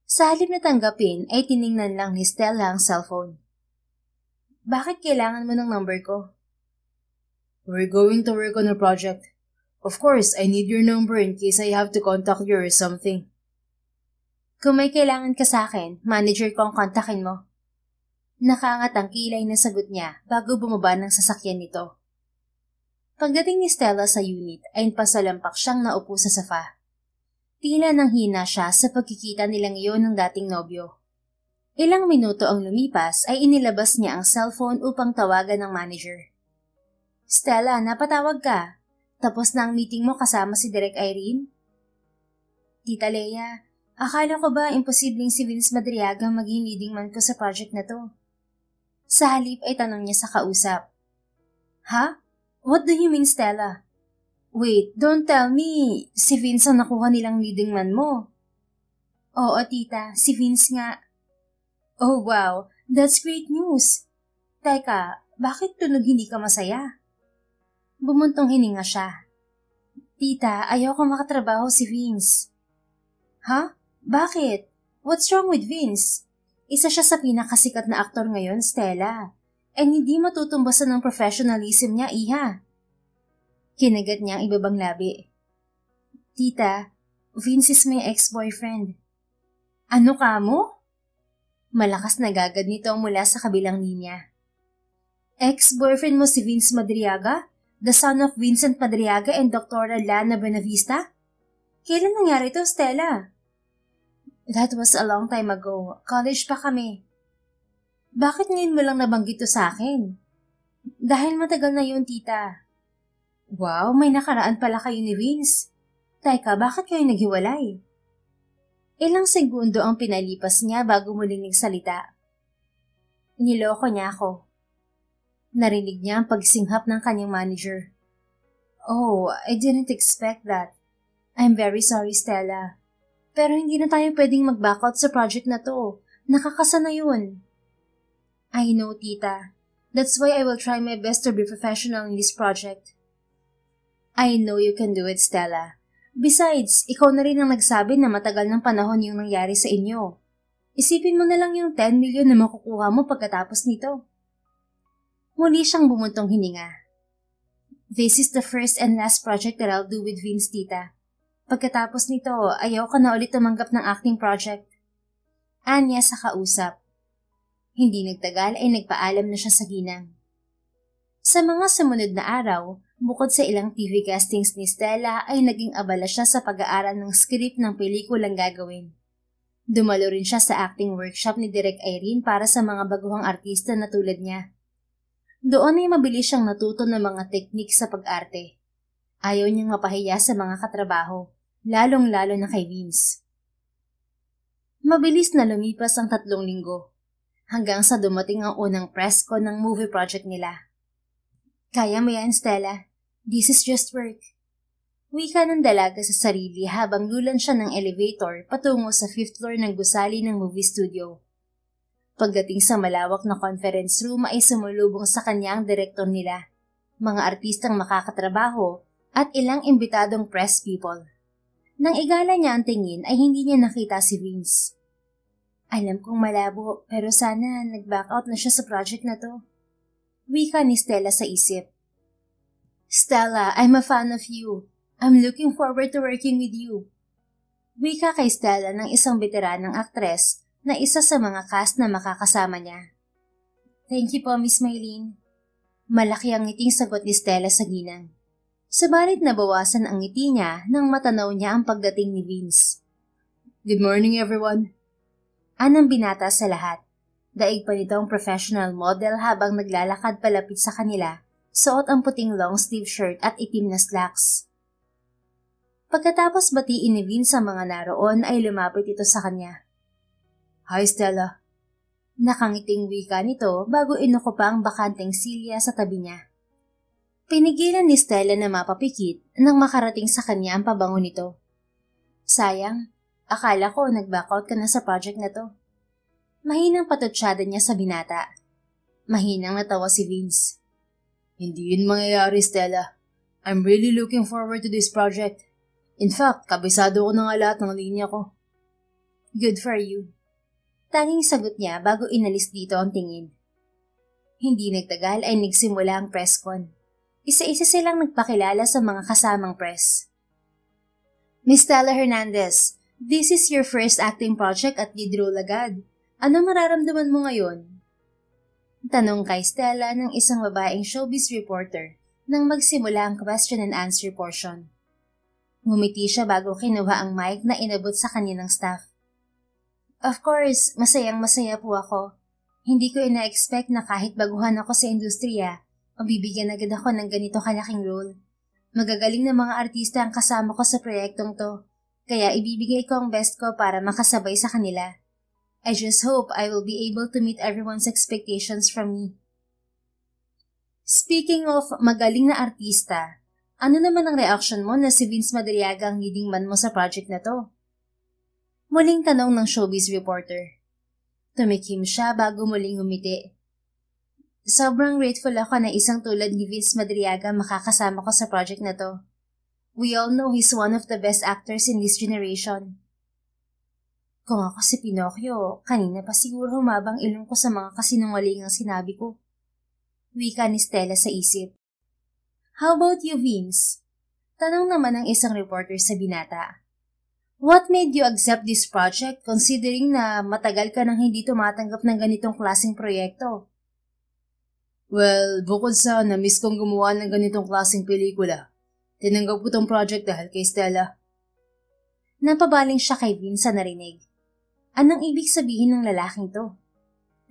Sa halip na tanggapin ay tiningnan lang ni Stella ang cellphone. Bakit kailangan mo ng number ko? We're going to work on a project. Of course, I need your number in case I have to contact you or something. Kung may kailangan ka sa akin, manager ko ang kontakin mo. Nakaangat ang kilay na sagot niya bago bumaba ng sasakyan nito. Pagdating ni Stella sa unit ay pasalampak siyang naupo sa sofa. Tila nang hina siya sa pagkikita nilang iyon ng dating nobyo. Ilang minuto ang lumipas ay inilabas niya ang cellphone upang tawagan ng manager. Stella, napatawag ka. Tapos na ang meeting mo kasama si Direk Irene? Tita Leia, akala ko ba imposibleng si Vince Madriaga maging leading man ko sa project na to? Sa halip ay tanong niya sa kausap. Ha? What do you mean, Stella? Wait, don't tell me, si Vince ang nakuha nilang leading man mo. Oo, tita, si Vince nga. Oh wow, that's great news. Teka, bakit tunog hindi ka masaya? Bumuntong hininga siya. Tita, ayoko makatrabaho si Vince. Ha? Bakit? What's wrong with Vince? Isa siya sa pinakasikat na aktor ngayon, Stella. And hindi matutumbasan ng professionalism niya, iha. Kinagat niya ang ibabang labi. Tita, Vince is my ex-boyfriend. Ano ka mo? Malakas na gagad nito mula sa kabilang linya. Ex-boyfriend mo si Vince Madriaga? The son of Vincent Madriaga and Dr. Lana Buenavista? Kailan nangyari to, Stella? That was a long time ago. College pa kami. Bakit ngayon mo lang nabanggit to sa akin? Dahil matagal na yun, tita. Wow, may nakaraan pala kayo ni Vince. Teka, bakit kayo naghiwalay? Ilang segundo ang pinalipas niya bago muling nagsalita. Niloko niya ako. Narinig niya ang pagsinghap ng kanyang manager. Oh, I didn't expect that. I'm very sorry, Stella. Pero hindi na tayo pwedeng mag-back out sa project na to. Nakakasana yun. I know, tita. That's why I will try my best to be professional in this project. I know you can do it, Stella. Besides, ikaw na rin ang nagsabi na matagal ng panahon yung nangyari sa inyo. Isipin mo na lang yung 10 million na makukuha mo pagkatapos nito. Muli siyang bumuntong hininga. This is the first and last project that I'll do with Vince, tita. Pagkatapos nito, ayaw ka na ulit tumanggap ng acting project. Anya sa kausap. Hindi nagtagal ay nagpaalam na siya sa ginang. Sa mga sumunod na araw, bukod sa ilang TV castings ni Stella ay naging abala siya sa pag-aaral ng script ng pelikulang gagawin. Dumalo rin siya sa acting workshop ni Direk Irene para sa mga baguhang artista na tulad niya. Doon ay mabilis siyang natuto ng mga teknik sa pag-arte. Ayaw niyang mapahiya sa mga katrabaho, lalong-lalo na kay Vince. Mabilis na lumipas ang 3 linggo, hanggang sa dumating ang unang press con ng movie project nila. Kaya mo yan, Stella. This is just work. Wika ng dalaga sa sarili habang lulan siya ng elevator patungo sa 5th floor ng gusali ng movie studio. Pagdating sa malawak na conference room ay sumulubong sa kanya ang direktor nila, mga artistang makakatrabaho at ilang imbitadong press people. Nang igala niya ang tingin ay hindi niya nakita si Vince. Alam kong malabo pero sana nag-back out na siya sa project na to. Wika ni Stella sa isip. Stella, I'm a fan of you. I'm looking forward to working with you. Wika kay Stella ng isang veteranang aktres na isa sa mga cast na makakasama niya. Thank you po, Miss Maylene. Malaki ang ngiting sagot ni Stella sa ginang. Subalit nabawasan ang ngiti niya nang matanaw niya ang pagdating ni Vince. Good morning, everyone. Anang binata sa lahat. Daig pa nito ang professional model habang naglalakad palapit sa kanila, suot ang puting long-sleeve shirt at itim na slacks. Pagkatapos batiin ni Vince sa mga naroon ay lumapit ito sa kanya. Hi, Stella. Nakangiting wika nito bago inuko pa ang bakanteng silya sa tabi niya. Pinigilan ni Stella na mapapikit nang makarating sa kanya ang pabango nito. Sayang, akala ko nag-back out ka na sa project na to. Mahinang patutsyada niya sa binata. Mahinang natawa si Vince. Hindi yun mangyayari, Stella. I'm really looking forward to this project. In fact, kabisado ko na nga lahat ng linya ko. Good for you. Tanging sagot niya bago inalis dito ang tingin. Hindi nagtagal ay nagsimula ang press con. Isa-isa silang nagpakilala sa mga kasamang press. Miss Stella Hernandez, this is your first acting project at lead role agad. Ano mararamdaman mo ngayon? Tanong kay Stella ng isang babaeng showbiz reporter nang magsimula ang question and answer portion. Ngumiti siya bago kinuha ang mic na inabot sa kanya ng staff. Of course, masayang-masaya po ako. Hindi ko ina-expect na kahit baguhan ako sa industriya, mabibigyan agad ako ng ganito kalaking role. Magagaling na mga artista ang kasama ko sa proyektong to, kaya ibibigay ko ang best ko para makasabay sa kanila. I just hope I will be able to meet everyone's expectations from me. Speaking of magaling na artista, ano naman ang reaction mo na si Vince Madariaga ang leading man mo sa project na to? Muling tanong ng showbiz reporter. Tumikim siya bago muling umiti. Sobrang grateful ako na isang tulad ni Vince Madariaga makakasama ko sa project na to. We all know he's one of the best actors in this generation. Kung ako si Pinocchio, kanina pa siguro humabang ilong ko sa mga kasinungalingang sinabi ko. Wika ni Stella sa isip. How about you, Vince? Tanong naman ng isang reporter sa binata. What made you accept this project considering na matagal ka nang hindi tumatanggap ng ganitong klaseng proyekto? Well, bukod sa na-miss kong gumawa ng ganitong klaseng pelikula, tinanggap ko tong project dahil kay Stella. Napabaling siya kay Vince sa narinig. Anong ibig sabihin ng lalaking to?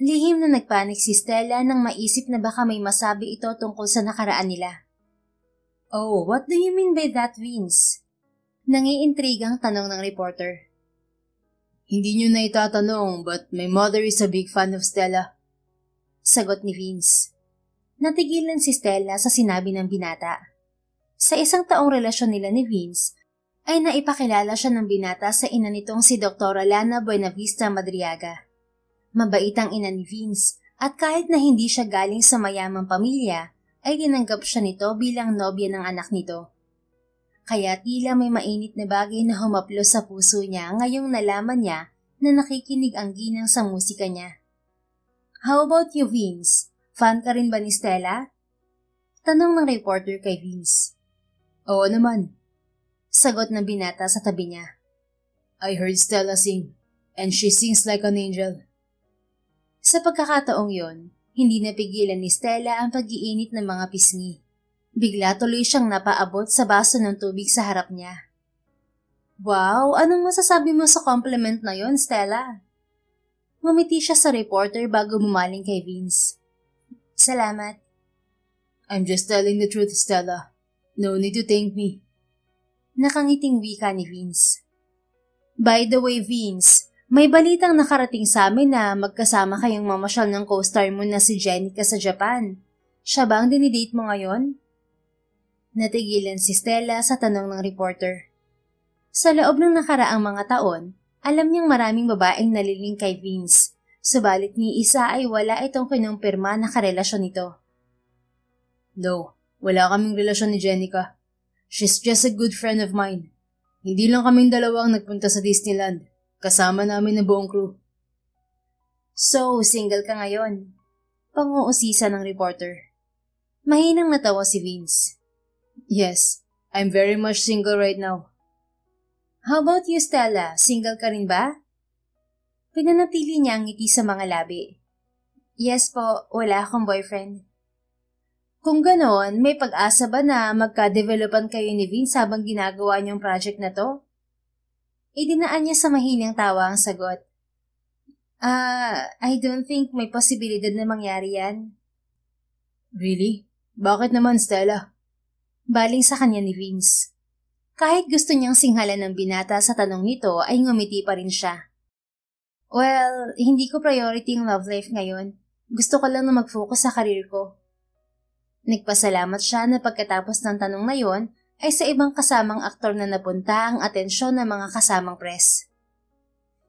Lihim na nagpanik si Stella nang maisip na baka may masabi ito tungkol sa nakaraan nila. Oh, what do you mean by that, Vince? Nangiintrigang tanong ng reporter. Hindi niyo na itatanong, but my mother is a big fan of Stella. Sagot ni Vince. Natigilan si Stella sa sinabi ng binata. Sa isang taong relasyon nila ni Vince, ay naipakilala siya ng binata sa ina nitong si Dr. Lana Buenavista Madriaga. Mabait ang ina ni Vince at kahit na hindi siya galing sa mayamang pamilya, ay tinanggap siya nito bilang nobya ng anak nito. Kaya tila may mainit na bagay na humaplo sa puso niya ngayong nalaman niya na nakikinig ang ginang sa musika niya. How about you, Vince? Fan ka rin ba ni Stella? Tanong ng reporter kay Vince. Oo naman. Sagot ng binata sa tabi niya. I heard Stella sing, and she sings like an angel. Sa pagkakataong yon, hindi napigilan ni Stella ang pag-iinit ng mga pisngi. Bigla tuloy siyang napaabot sa baso ng tubig sa harap niya. Wow, anong masasabi mo sa compliment na yon, Stella? Ngumiti siya sa reporter bago bumaling kay Vince. Salamat. I'm just telling the truth, Stella. No need to thank me. Nakangiting wika ni Vince. By the way, Vince, may balitang nakarating sa amin na magkasama kayong mamasyal ng co-star mo na si Jenica sa Japan. Siya ba ang dinidate mo ngayon? Natigilan si Stella sa tanong ng reporter. Sa loob ng nakaraang mga taon, alam niyang maraming babaeng naliling kay Vince, subalit ni isa ay wala itong kinumpirma na karelasyon nito. No, wala kaming relasyon ni Jenica. She's just a good friend of mine. Hindi lang kaming dalawang nagpunta sa Disneyland. Kasama namin ang buong crew. So, single ka ngayon? Panguusisa ng reporter. Mahinang natawa si Vince. Yes, I'm very much single right now. How about you, Stella? Single ka rin ba? Pinanatili niya ang ngiti sa mga labi. Yes po, wala akong boyfriend. Kung ganoon, may pag-asa ba na magka-developan kayo ni Vince habang ginagawa niyong project na to? Idinaan niya sa mahinang tawa ang sagot. I don't think may posibilidad na mangyari yan. Really? Bakit naman, Stella? Baling sa kanya ni Vince. Kahit gusto niyang singhalan ng binata sa tanong nito ay ngumiti pa rin siya. Well, hindi ko priority ang love life ngayon. Gusto ko lang na mag-focus sa career ko. Nagpasalamat siya na pagkatapos ng tanong na yon ay sa ibang kasamang aktor na napunta ang atensyon ng mga kasamang press.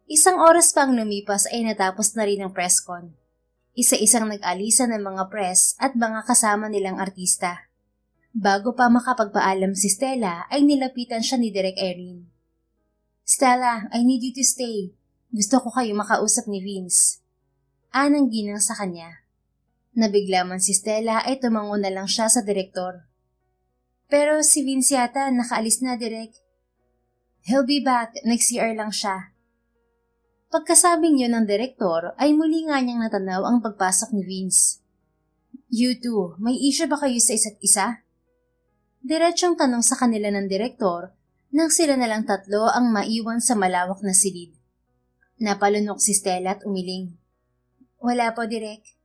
Isang oras pang lumipas ay natapos na rin ang press con. Isa-isang nag-alisa ng mga press at mga kasama nilang artista. Bago pa makapagpaalam si Stella ay nilapitan siya ni Direk Erin. Stella, I need you to stay. Gusto ko kayo makausap ni Vince. Anang ginang sa kanya. Nabigla man si Stella ay tumango na lang siya sa direktor. Pero si Vince yata nakaalis na, Direk. He'll be back, next year lang siya. Pagkasabing yun ng direktor ay muli nga niyang natanaw ang pagpasok ni Vince. You two, may issue ba kayo sa isa't isa? Diretsyong tanong sa kanila ng direktor nang sila na lang tatlo ang maiwan sa malawak na silid. Napalunok si Stella at umiling. Wala po, Direk.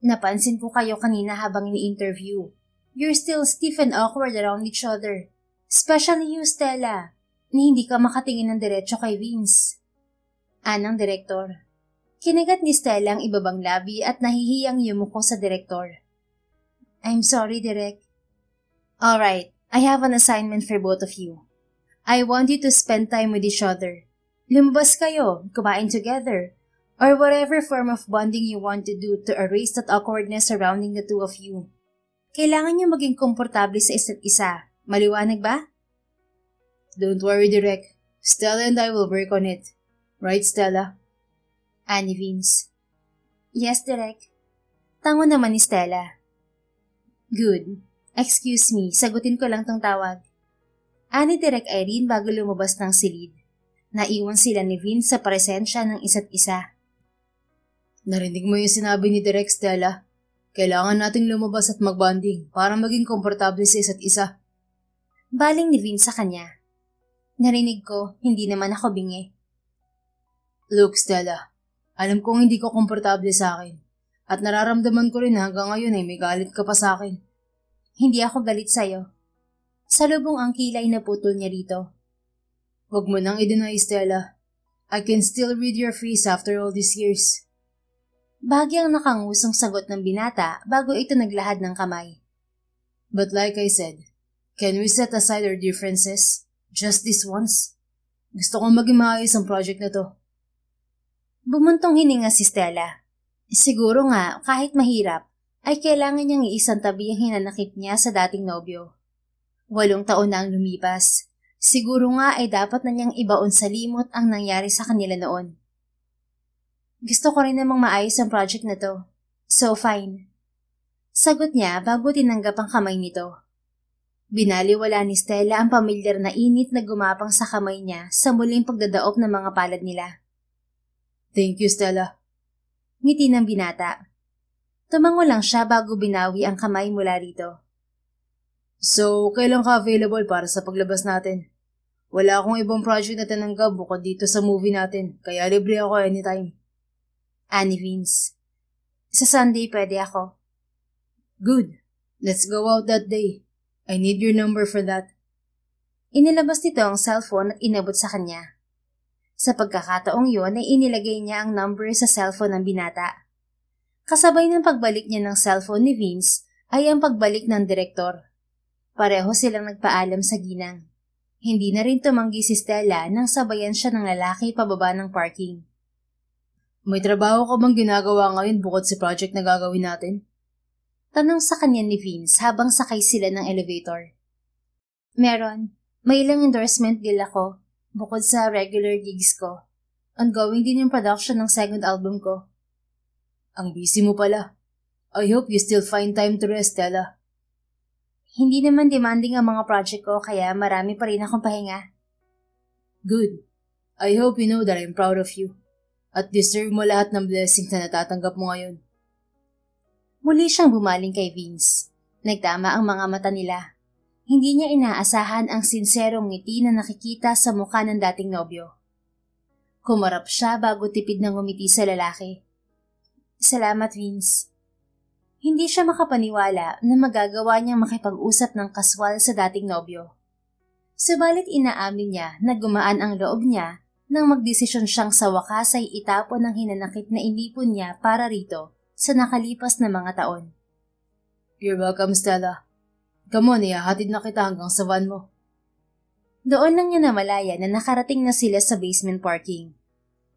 Napansin ko kayo kanina habang ini-interview. You're still stiff and awkward around each other. Especially you, Stella, ni hindi ka makatingin ng diretsyo kay Vince. Anang direktor. Kinagat ni Stella ang ibabang labi at nahihiyang yumuko sa direktor. I'm sorry, Direk. Alright, I have an assignment for both of you. I want you to spend time with each other. Lumabas kayo, kumain together, or whatever form of bonding you want to do to erase that awkwardness surrounding the two of you. Kailangan niyo maging komportable sa isa't isa. Maliwanag ba? Don't worry, Direk. Stella and I will work on it. Right, Stella? Ani Vince. Yes, Direk. Tango naman ni Stella. Good. Excuse me, sagutin ko lang tong tawag. Ani Direk Irene bago lumabas ng silid. Naiwan sila ni Vince sa presensya ng isa't isa. Narinig mo yung sinabi ni Direk, Stella? Kailangan nating lumabas at magbanding para maging komportable sa isa't isa. Baling ni Vince sa kanya. Narinig ko, hindi naman ako bingi. Look, Stella, alam kong hindi ko komportable sa akin. At nararamdaman ko rin hanggang ngayon ay may galit ka pa sa akin. Hindi ako galit sa'yo. Salubong ang kilay na putol niya rito. Huwag mo nang i-deny, Stella. I can still read your face after all these years. Bahagyang nakangusong sagot ng binata bago ito naglahad ng kamay. But like I said, can we set aside our differences? Just this once? Gusto kong maging maayos ang project na to. Bumuntong hininga si Stella. Siguro nga, kahit mahirap, ay kailangan niyang iisang tabi ang hinanakit niya sa dating nobyo. 8 taon na ang lumipas. Siguro nga ay dapat na niyang ibaon sa limot ang nangyari sa kanila noon. Gusto ko rin namang maayos ang project na to. So fine. Sagot niya bago tinanggap ang kamay nito. Binaliwala ni Stella ang pamilyar na init na gumapang sa kamay niya sa muling pagdadaop ng mga palad nila. Thank you, Stella. Ngiti ng binata. Tumango lang siya bago binawi ang kamay mula rito. So, kailan ka available para sa paglabas natin? Wala akong ibang project na tinanggap bukod dito sa movie natin, kaya libre ako anytime. Ani Vince. Sa Sunday pwede ako. Good. Let's go out that day. I need your number for that. Inilabas nito ang cellphone at inabot sa kanya. Sa pagkakataong yun ay inilagay niya ang number sa cellphone ng binata. Kasabay ng pagbalik niya ng cellphone ni Vince ay ang pagbalik ng direktor. Pareho silang nagpaalam sa ginang. Hindi na rin tumanggi si Stella nang sabayan siya ng lalaki pababa ng parking. May trabaho ka bang ginagawa ngayon bukod sa project na gagawin natin? Tanong sa kanya ni Vince habang sakay sila ng elevator. Meron. May ilang endorsement deal ako, bukod sa regular gigs ko. Ongoing din yung production ng second album ko. Ang busy mo pala. I hope you still find time to rest, Stella. Hindi naman demanding ang mga project ko kaya marami pa rin akong pahinga. Good. I hope you know that I'm proud of you. At deserve mo lahat ng blessings na natatanggap mo ngayon. Muli siyang bumaling kay Vince. Nagtama ang mga mata nila. Hindi niya inaasahan ang sinserong ngiti na nakikita sa mukha ng dating nobyo. Kumarap siya bago tipid ng ngumiti sa lalaki. Salamat, Vince. Hindi siya makapaniwala na magagawa niyang makipag-usap ng kaswal sa dating nobyo. Subalit inaamin niya na gumaan ang loob niya nang magdesisyon siyang sa wakas ay itapon ang hinanakit na inipon niya para rito sa nakalipas na mga taon. You're welcome, Stella. Come on, ihahatid na kita hanggang sa van mo. Doon lang niya namalaya na nakarating na sila sa basement parking.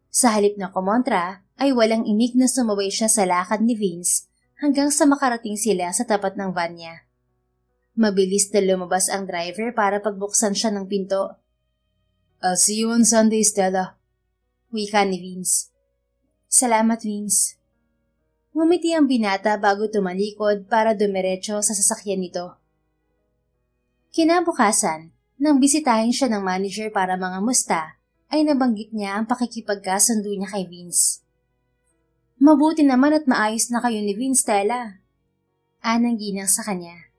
Sa halip na kumontra, ay walang imik na sumabay siya sa lakad ni Vince hanggang sa makarating sila sa tapat ng van niya. Mabilis na lumabas ang driver para pagbuksan siya ng pinto. I'll see you on Sunday, Stella. Wika ni Vince. Salamat, Vince. Ngumiti ang binata bago tumalikod para dumiretso sa sasakyan nito. Kinabukasan, nang bisitahin siya ng manager para mangamusta, ay nabanggit niya ang pakikipagkasundo niya kay Vince. Mabuti naman at maayos na kayo ni Vince, Stella. Anang ginang sa kanya.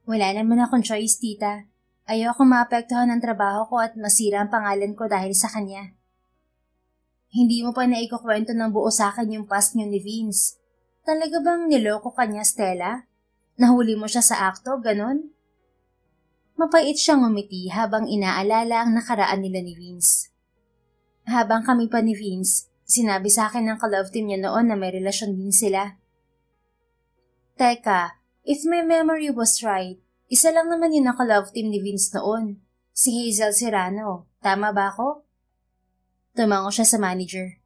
Wala naman akong choice, tita. Ayoko maapektuhan ang trabaho ko at masira ang pangalan ko dahil sa kanya. Hindi mo pa naikukwento ng buo sa akin yung past niyo ni Vince. Talaga bang niloko ka niya, Stella? Nahuli mo siya sa akto, ganon? Mapait siyang ngumiti habang inaalala ang nakaraan nila ni Vince. Habang kami pa ni Vince, sinabi sa akin ng ka-love team niya noon na may relasyon din sila. Teka, if my memory was right, isa lang naman yung naka-love team ni Vince noon, si Hazel Serrano. Tama ba ako? Tumango siya sa manager.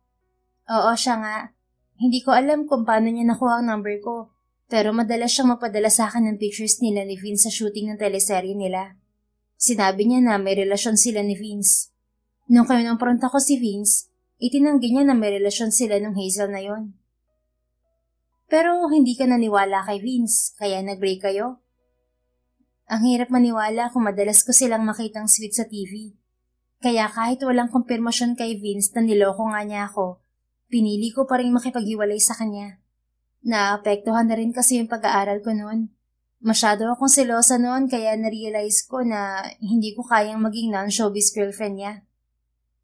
Oo, siya nga. Hindi ko alam kung paano niya nakuha ang number ko, pero madalas siyang mapadala sa akin ng pictures nila ni Vince sa shooting ng teleserye nila. Sinabi niya na may relasyon sila ni Vince. Nung kinumpronta ko si Vince, itinanggi niya na may relasyon sila nung Hazel na yon. Pero hindi ka naniwala kay Vince, kaya nag-break kayo? Ang hirap maniwala kung madalas ko silang makitang sweet sa TV. Kaya kahit walang kumpirmasyon kay Vince na niloko nga niya ako, pinili ko pa rin makipaghiwalay sa kanya. Naapektuhan na rin kasi yung pag-aaral ko noon. Masyado akong selosa noon kaya na-realize ko na hindi ko kayang maging non-showbiz girlfriend niya.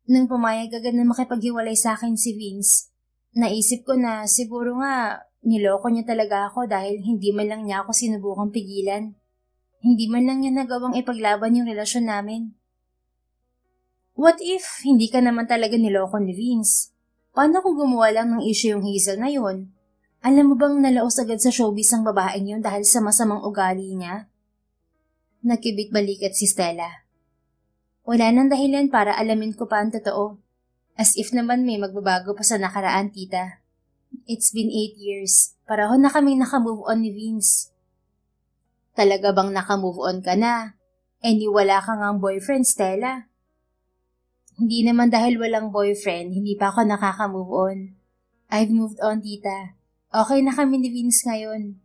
Nung pumayag agad na makipaghiwalay sa akin si Vince, naisip ko na siguro nga niloko niya talaga ako dahil hindi man lang niya ako sinubukang pigilan. Hindi man lang niya nagawang ipaglaban yung relasyon namin. What if hindi ka naman talaga niloko ni Vince? Paano kung gumawa lang ng issue yung Hazel na yun? Alam mo bang nalaos agad sa showbiz ang babaeng yun dahil sa masamang ugali niya? Nagkibit-balikat si Stella. Wala nang dahilan para alamin ko pa ang totoo. As if naman may magbabago pa sa nakaraan, tita. It's been 8 years. Pareho na kaming nakamove on ni Vince. Talaga bang nakamove on ka na? Wala ka ngang boyfriend, Stella? Hindi naman dahil walang boyfriend, hindi pa ako nakaka-move on. I've moved on, tita. Okay na kami ni Vince ngayon.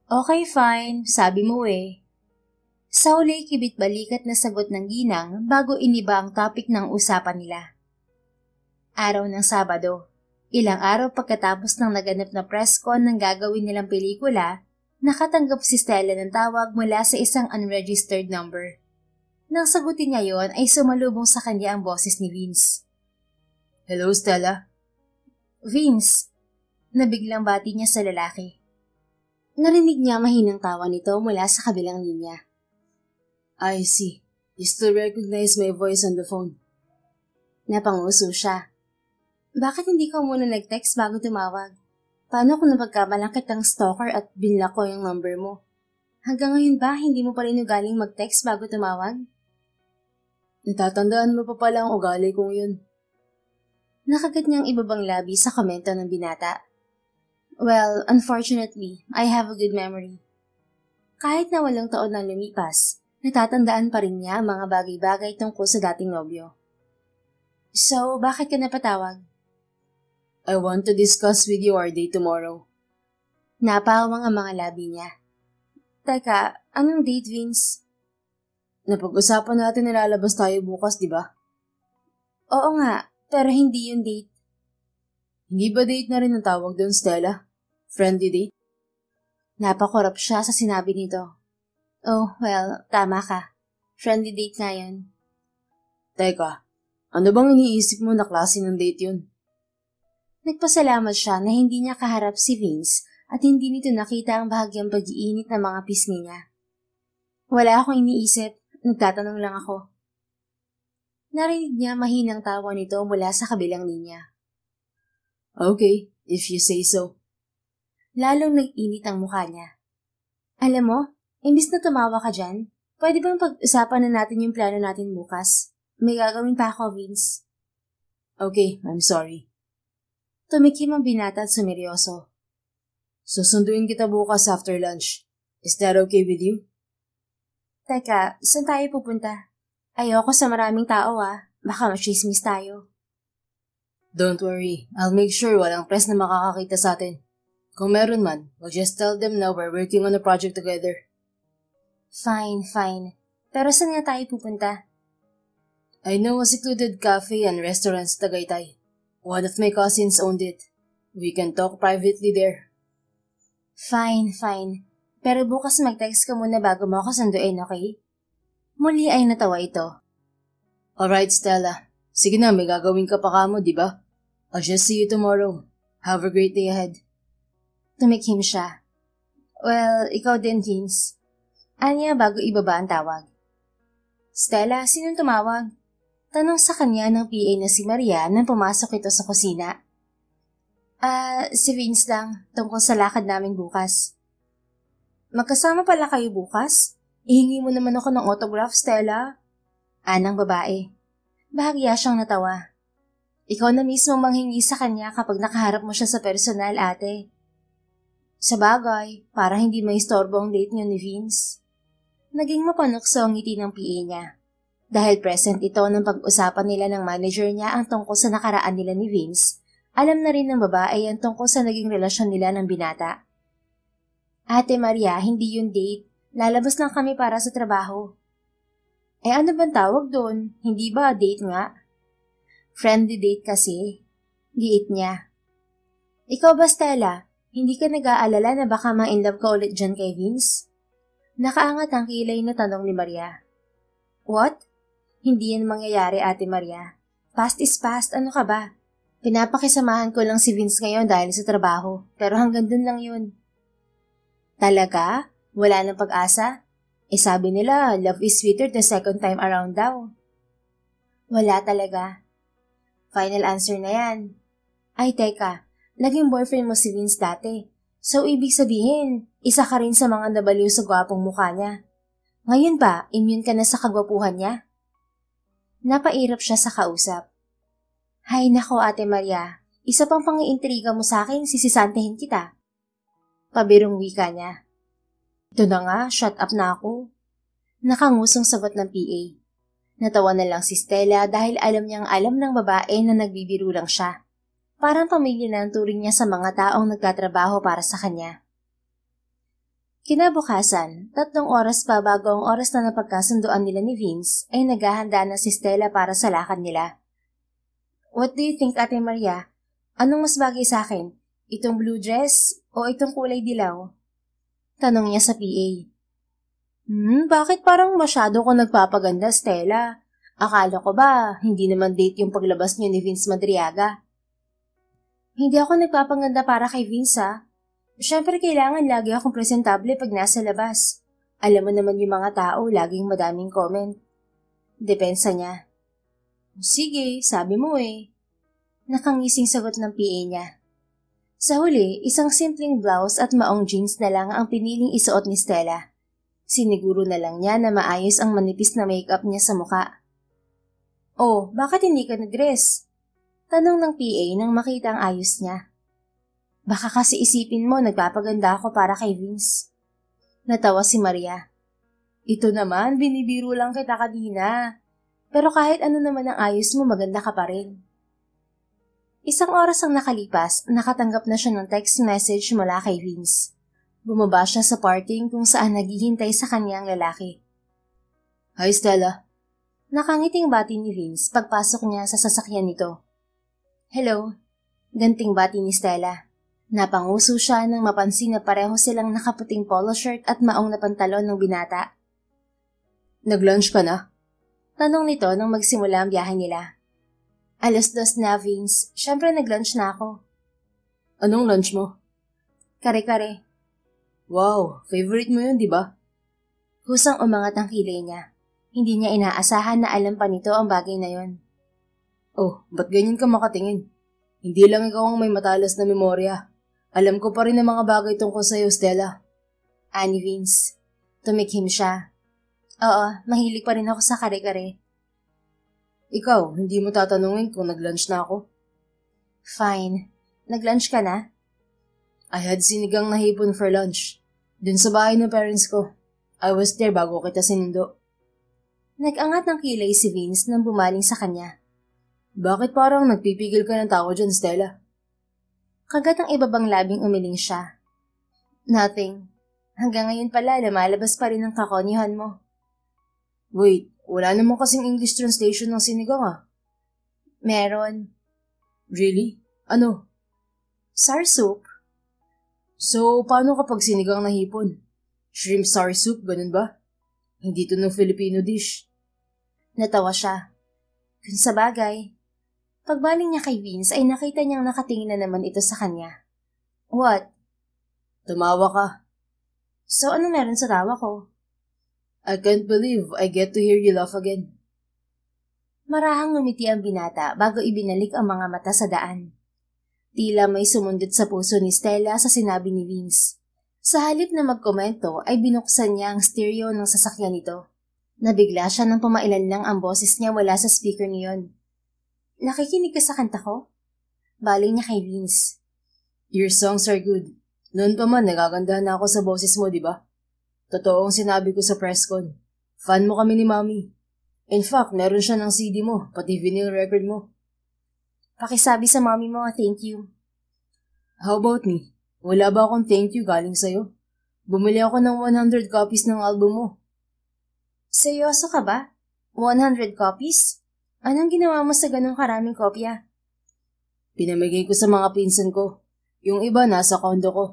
Okay, fine. Sabi mo eh. Sa huli, kibit-balikat na sagot ng ginang bago iniba ang topic ng usapan nila. Araw ng Sabado. Ilang araw pagkatapos ng naganap na press con ng gagawin nilang pelikula, nakatanggap si Stella ng tawag mula sa isang unregistered number. Nang sagutin niya yon ay sumalubong sa kanya ang boses ni Vince. Hello, Stella? Vince, nabiglang bati niya sa lalaki. Narinig niya mahinang tawa nito mula sa kabilang linya. I see. You still recognize my voice on the phone. Napanguso siya. Bakit hindi ka muna nag-text bago tumawag? Paano kung napagkamalang kitang stalker at binlock ko yung number mo? Hanggang ngayon ba hindi mo pa rin ugaling mag-text bago tumawag? Natatandaan mo pa pala ang ugali kong yun. Nakagat niyang ibabang labi sa komento ng binata. Well, unfortunately, I have a good memory. Kahit na 8 taon na lumipas, natatandaan pa rin niya ang mga bagay-bagay tungkol sa dating nobyo. So, bakit ka napatawag? I want to discuss with you our date tomorrow. Napawang ang mga labi niya. Teka, anong date, Vince? Napag-usapan natin na lalabas tayo bukas, di ba? Oo nga, pero hindi yung date. Hindi ba date na rin ang tawag doon, Stella? Friendly date? Napakorap siya sa sinabi nito. Oh, well, tama ka. Friendly date nga yun. Teka, ano bang iniisip mo na klase ng date yun? Nagpasalamat siya na hindi niya kaharap si Vince at hindi nito nakita ang bahagyang pag-iinit ng mga pisngi niya. Wala akong iniisip, nagtatanong lang ako. Narinig niya mahinang tawa nito mula sa kabilang linya. Okay, if you say so. Lalong nag-init ang mukha niya. Alam mo, imbis na tumawa ka dyan, pwede bang pag-usapan na natin yung plano natin bukas? May gagawin pa ako, Vince. Okay, I'm sorry. Tumikim ang binata at sumeryoso. Susunduin kita bukas after lunch. Is that okay with you? Teka, saan tayo pupunta? Ayoko sa maraming tao baka machismis tayo. Don't worry, I'll make sure walang press na makakakita sa atin. Kung meron man, we'll just tell them na we're working on a project together. Fine. Pero saan nga tayo pupunta? I know a secluded cafe and restaurant sa Tagaytay. One of my cousins owned it. We can talk privately there. Fine. Pero bukas mag-text ka muna bago mo ako sunduin, okay? Muli ay natawa ito. Alright, Stella. Sige na, may gagawin ka pa kamo, di ba? I'll just see you tomorrow. Have a great day ahead. Tumikim siya. Well, ikaw din, Vince. Anya bago ibaba ang tawag. Stella, sinong tumawag? Tanong sa kanya ng PA na si Maria nang pumasok ito sa kusina. Si Vince lang, tungkol sa lakad namin bukas. Magkasama pala kayo bukas? Ihingi mo naman ako ng autograph, Stella. Anang babae. Bahagya siyang natawa. Ikaw na mismo manghingi sa kanya kapag nakaharap mo siya sa personal, ate. Sa bagay, para hindi maistorbo ang date niyo ni Vince. Naging mapanukso ang ngiti ng PA niya. Dahil present ito ng pag-usapan nila ng manager niya ang tungkol sa nakaraan nila ni Vince, alam na rin ng babae ang tungkol sa naging relasyon nila ng binata. Ate Maria, hindi yun date. Lalabas lang kami para sa trabaho. Ano bang tawag doon? Hindi ba date nga? Friendly date kasi. Giit niya. Ikaw ba, Stella? Hindi ka nag-aalala na baka ma-inlove ka ulit dyan kay Vince? Nakaangat ang kilay na tanong ni Maria. What? Hindi yan mangyayari, Ate Maria. Past is past, ano ka ba? Pinapakisamahan ko lang si Vince ngayon dahil sa trabaho, pero hanggang dun lang yun. Talaga? Wala nang pag-asa? Sabi nila, love is sweeter the second time around daw. Wala talaga. Final answer na yan. Ay, teka, naging boyfriend mo si Vince dati. So, ibig sabihin, isa ka rin sa mga nabaliw sa gwapong mukha niya. Ngayon ba, immune ka na sa kagwapuhan niya? Napairap siya sa kausap. Hay nako, Ate Maria, isa pang pangiintriga mo sa akin, sisisantehin kita. Pabirong wika niya. Ito na nga, shut up na ako. Nakangusong sagot ng PA. Natawa na lang si Stella dahil alam niyang alam ng babae na nagbibiro lang siya. Parang pamilya na ang turing niya sa mga taong nagtatrabaho para sa kanya. Kinabukasan, 3 oras pa bago ang oras na napagkasunduan nila ni Vince ay naghahanda na si Stella para sa lakad nila. What do you think, Ate Maria? Anong mas bagay sa akin? Itong blue dress o itong kulay dilaw? Tanong niya sa PA. Bakit parang masyado ko nagpapaganda, Stella? Akala ko ba hindi naman date yung paglabas niyo ni Vince Madriaga? Hindi ako nagpapaganda para kay Vince, ha? Siyempre kailangan lagi akong presentable pag nasa labas. Alam mo naman yung mga tao, laging madaming comment. Depensa niya. Sige, sabi mo eh. Nakangising sagot ng PA niya. Sa huli, isang simpleng blouse at maong jeans na lang ang piniling isuot ni Stella. Siniguro na lang niya na maayos ang manipis na makeup niya sa muka. Oh, bakit hindi ka nag-dress? Tanong ng PA nang makita ang ayos niya. Baka kasi isipin mo nagpapaganda ako para kay Vince. Natawa si Maria. Ito naman, binibiro lang kita kanina. Pero kahit ano naman ang ayos mo, maganda ka pa rin. Isang oras ang nakalipas, nakatanggap na siya ng text message mula kay Vince. Bumaba siya sa parking kung saan naghihintay sa kanyang lalaki. Hi Stella. Nakangiting bati ni Vince pagpasok niya sa sasakyan nito. Hello. Ganting bati ni Stella. Napanguso siya nang mapansin na pareho silang nakaputing polo shirt at maong na pantalon ng binata. Nag-lunch ka na? Tanong nito nang magsimula ang biyahe nila. 2:00 na, Vince. Siyempre nag-lunch na ako. Anong lunch mo? Kare-kare. Wow, favorite mo yun, di ba? Husang umangat ang kilay niya. Hindi niya inaasahan na alam pa nito ang bagay na yon. Oh, ba't ganyan ka makatingin? Hindi lang ikaw ang may matalas na memorya. Alam ko pa rin ang mga bagay tungkol sa'yo, Stella. Ani Vince. Tumikhim siya. Oo, mahilig pa rin ako sa kare-kare. Ikaw, hindi mo tatanungin kung nag-lunch na ako? Fine. Nag-lunch ka na? I had sinigang na hipon for lunch. Dun sa bahay ng parents ko. I was there bago kita sinundo. Nag-angat ng kilay si Vince nang bumaling sa kanya. Bakit parang nagpipigil ka ng tao dyan, Stella? Kagat ang ibabang labing umiling siya. Nothing. Hanggang ngayon pala, lumalabas pa rin ang kakonyuhan mo. Wait, wala naman kasing English translation ng sinigang ah. Meron. Really? Ano? Sour soup. So, paano kapag sinigang na hipon? Shrimp sour soup, ganun ba? Hindi to ng Filipino dish. Natawa siya. Kung sa bagay, pagbaling niya kay Vince ay nakita niyang nakatingin na naman ito sa kanya. What? Tumawa ka. So ano meron sa tawa ko? I can't believe I get to hear you laugh again. Marahang ngumiti ang binata bago ibinalik ang mga mata sa daan. Tila may sumundot sa puso ni Stella sa sinabi ni Vince. Sa halip na magkomento ay binuksan niya ang stereo ng sasakyan nito. Nabigla siya nang pumailan lang ang boses niya mula sa speaker niyon. Nakikinig ka sa kanta ko? Baling niya kay Vince. Your songs are good. Noon pa man, nagagandahan na ako sa boses mo, di ba? Totoo ang sinabi ko sa press con. Fan mo kami ni Mami. In fact, meron siya ng CD mo, pati vinyl record mo. Pakisabi sa Mami mo, thank you. How about me? Wala ba akong thank you galing sa'yo? Bumili ako ng 100 copies ng album mo. Seryoso ka ba? 100 copies? Anong ginawa mo sa ganong karaming kopya? Pinamigay ko sa mga pinsan ko. Yung iba nasa kondo ko.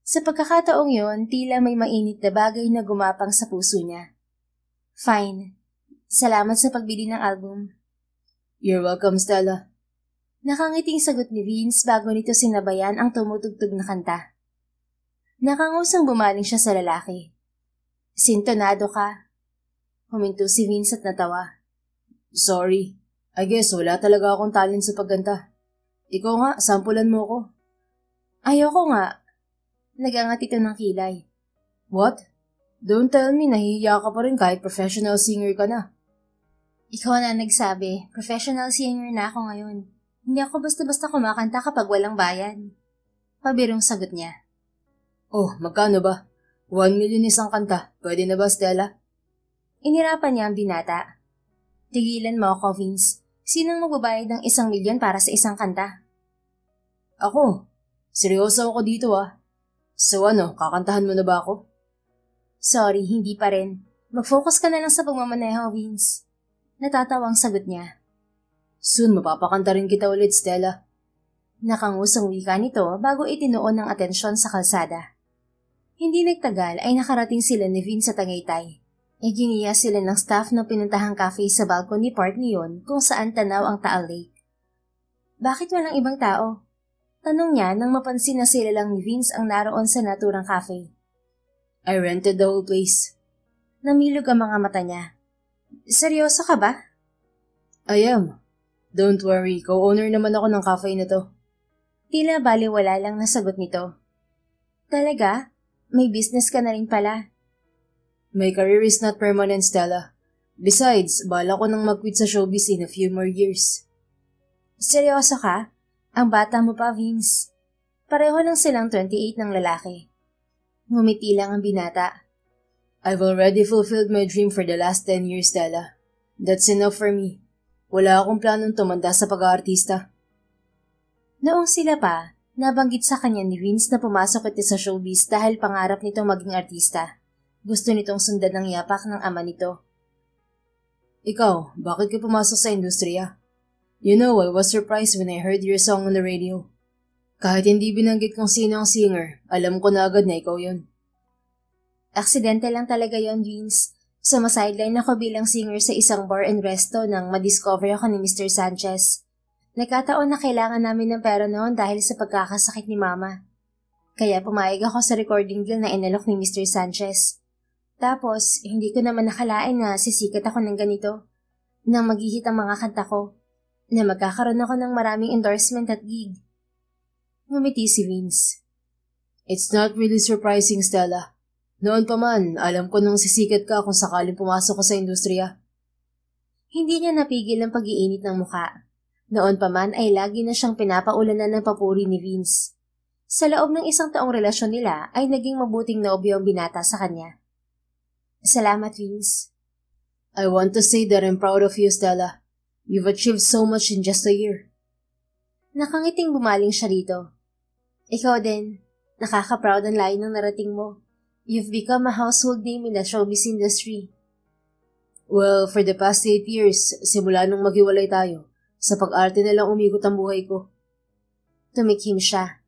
Sa pagkakataong yon, tila may mainit na bagay na gumapang sa puso niya. Fine. Salamat sa pagbili ng album. You're welcome, Stella. Nakangiting sagot ni Vince bago nito sinabayan ang tumutugtog na kanta. Nakangusang bumaling siya sa lalaki. Sintonado ka. Huminto si Vince at natawa. Sorry. I guess wala talaga akong talent sa pagganta. Ikaw nga, sampulan mo ko. Ayoko nga. Nagangat ito ng kilay. What? Don't tell me nahihiya ka pa rin kahit professional singer ka na. Ikaw na nagsabi, professional singer na ako ngayon. Hindi ako basta-basta kumakanta kapag walang bayan. Pabirong sagot niya. Oh, magkano ba? 1 million isang kanta. Pwede na ba, Stella? Inirapan niya ang binata. Tigilan mo ako, Vince. Sinong magbabayad ng 1 milyon para sa isang kanta? Ako. Seryoso ako dito ah. So kakantahan mo na ba ako? Sorry, hindi pa rin. Mag-focus ka na lang sa pagmamaneho, Vince. Natatawang sagot niya. Soon mapapakanta rin kita ulit, Stella. Nakangusong wika nito bago itinuon ng atensyon sa kalsada. Hindi nagtagal ay nakarating sila ni Vince sa Tagaytay. Iginiya sila ng staff ng pinuntahang cafe sa balcony part niyon kung saan tanaw ang Taal Lake. Bakit walang ibang tao? Tanong niya nang mapansin na sila lang ni Vince ang naroon sa naturang cafe. I rented the whole place. Namilog ang mga mata niya. Seryoso ka ba? I am. Don't worry, co-owner naman ako ng cafe na to. Tila baliwala lang nasagot nito. Talaga? May business ka na rin pala. My career is not permanent, Stella. Besides, bala ko nang mag-quit sa showbiz in a few more years. Seryoso ka? Ang bata mo pa, Vince. Pareho lang silang 28 ng lalaki. Ngumiti lang ang binata. I've already fulfilled my dream for the last 10 years, Stella. That's enough for me. Wala akong planong tumanda sa pag-aartista. Noong sila pa, nabanggit sa kanya ni Vince na pumasok ito sa showbiz dahil pangarap nitong maging artista. Gusto nitong sundan ng yapak ng ama nito. Ikaw, bakit ka pumasok sa industriya? You know, I was surprised when I heard your song on the radio. Kahit hindi binanggit kung sino ang singer, alam ko na agad na ikaw yun. Aksidente lang talaga yon, Vince. Sumasideline ako bilang singer sa isang bar and resto nang madiscover ako ni Mr. Sanchez. Nagkataon na kailangan namin ng pera noon dahil sa pagkakasakit ni Mama. Kaya pumayag ako sa recording deal na inalok ni Mr. Sanchez. Tapos, hindi ko naman nakalain na sisikat ako ng ganito. Nang maghihit ang mga kanta ko. Na magkakaroon ako ng maraming endorsement at gig. Ngumiti si Vince. It's not really surprising, Stella. Noon pa man, alam ko nung sisikat ka kung sakaling pumasok ka sa industriya. Hindi niya napigil ang pag-iinit ng muka. Noon pa man ay lagi na siyang pinapaulanan ng papuri ni Vince. Sa loob ng isang taong relasyon nila ay naging mabuting nobyo ang binata sa kanya. Salamat, Vince. I want to say that I'm proud of you, Stella. You've achieved so much in just a year. Nakangiting bumaling siya rito. Ikaw din. Nakaka-proud ang layo ng narating mo. You've become a household name in the showbiz industry. Well, for the past 8 years, simula nung maghiwalay tayo, sa pag-arte na lang umigot ang buhay ko. Tumikim siya.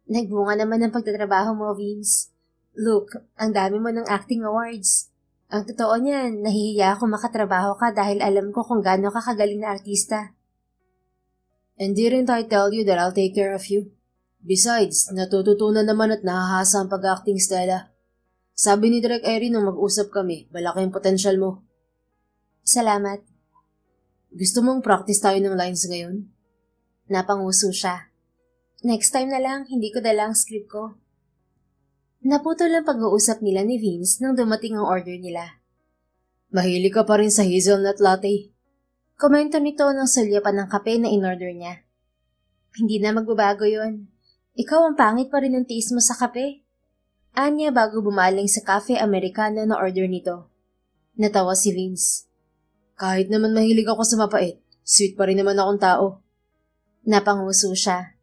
Nagbunga naman ang pagtatrabaho mo, Vince. Look, ang dami mo ng acting awards. Ang totoo niyan, nahihiya ako makatrabaho ka dahil alam ko kung gaano ka kagaling na artista. And didn't I tell you that I'll take care of you? Besides, natututunan naman at nahahasa ang pag-acting, Stella. Sabi ni Direk Erin nung mag-usap kami, malaki ang potensyal mo. Salamat. Gusto mong practice tayo ng lines ngayon? Napanguso siya. Next time na lang, hindi ko dala ang script ko. Naputol ang pag-uusap nila ni Vince nang dumating ang order nila. Mahilig ka pa rin sa hazelnut latte. Komento nito ng sulyapan ng kape na in-order niya. Hindi na magbabago yon. Ikaw ang pangit pa rin ng taste mo sa kape. Anya bago bumaling sa cafe Americano na order nito. Natawa si Vince. Kahit naman mahilig ako sa mapait, sweet pa rin naman akong tao. Napanguso siya.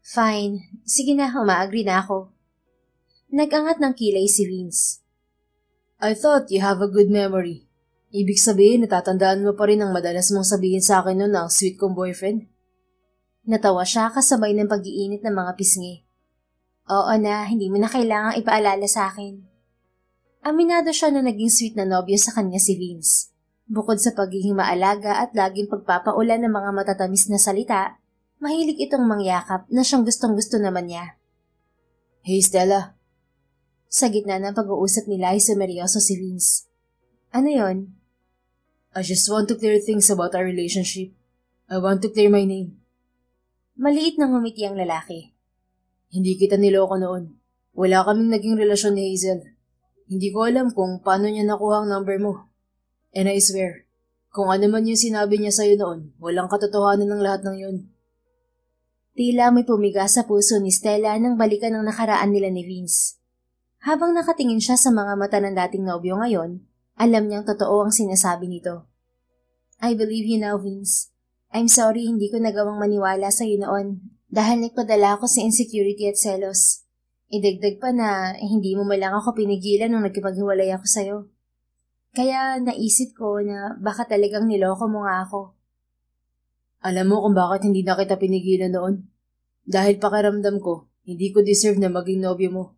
Fine. Sige na, umaagree na ako. Nag-angat ng kilay si Vince. I thought you have a good memory. Ibig sabihin, natatandaan mo pa rin ang madalas mong sabihin sa akin noon ang sweet kong boyfriend? Natawa siya kasabay ng pag-iinit ng mga pisngi. Oo na, hindi mo na kailangang ipaalala sa akin. Aminado siya na naging sweet na nobyo sa kanya si Vince. Bukod sa pagiging maalaga at laging pagpapaulan ng mga matatamis na salita, mahilig itong mangyakap na siyang gustong-gusto naman niya. Hey Stella. Sa gitna ng pag-uusap nila ay sumeryoso si Vince. Ano yon? I just want to clear things about our relationship. I want to clear my name. Maliit na ngumiti ang lalaki. Hindi kita niloko noon. Wala kaming naging relasyon ni Hazel. Hindi ko alam kung paano niya nakuha ang number mo. And I swear, kung ano man yung sinabi niya sa'yo noon, walang katotohanan ng lahat ng yun. Tila may pumiga sa puso ni Stella nang balikan ang nakaraan nila ni Vince. Habang nakatingin siya sa mga mata ng dating nobyo ngayon, alam niyang totoo ang sinasabi nito. I believe you now, Vince. I'm sorry hindi ko nagawang maniwala sa iyo noon dahil nagpadala ako sa insecurity at selos. Idagdag pa na hindi mo malang ako pinigilan nung nagkipaghiwalay ako sa'yo. Kaya naisip ko na baka talagang niloko mo nga ako. Alam mo kung bakit hindi na kita pinigilan noon? Dahil pakiramdam ko, hindi ko deserve na maging nobyo mo.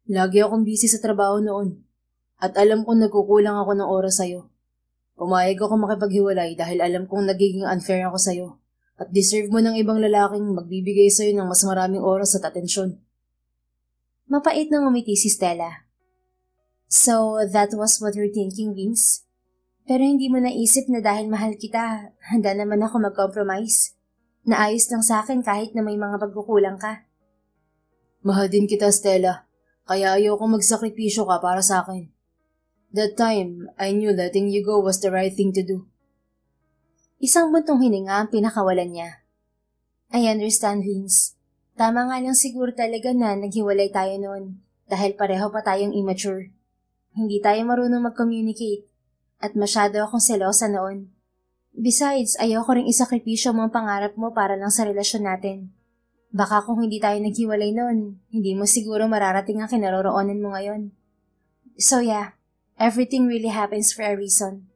Lagi akong busy sa trabaho noon. At alam kong nagkukulang ako ng oras sa'yo. Pumayag ako makipaghiwalay dahil alam kong nagiging unfair ako sa'yo. At deserve mo ng ibang lalaking magbibigay sa'yo ng mas maraming oras at atensyon. Mapait nang umiti si Stella. So, that was what you're thinking, Vince? Pero hindi mo naisip na dahil mahal kita, handa naman ako mag-compromise. Naayos lang sa akin kahit na may mga pagkukulang ka. Mahal din kita, Stella. Kaya ayoko magsakripisyo ka para sa akin. That time, I knew letting you go was the right thing to do. Isang buntong hininga ang pinakawalan niya. I understand, Vince. Tama nga lang siguro talaga na naghiwalay tayo noon dahil pareho pa tayong immature. Hindi tayo marunong mag-communicate at masyado akong selosa noon. Besides, ayoko ring isakripisyo mo ang pangarap mo para lang sa relasyon natin. Baka kung hindi tayo naghiwalay noon, hindi mo siguro mararating ang kinaroroonan mo ngayon. So yeah, everything really happens for a reason.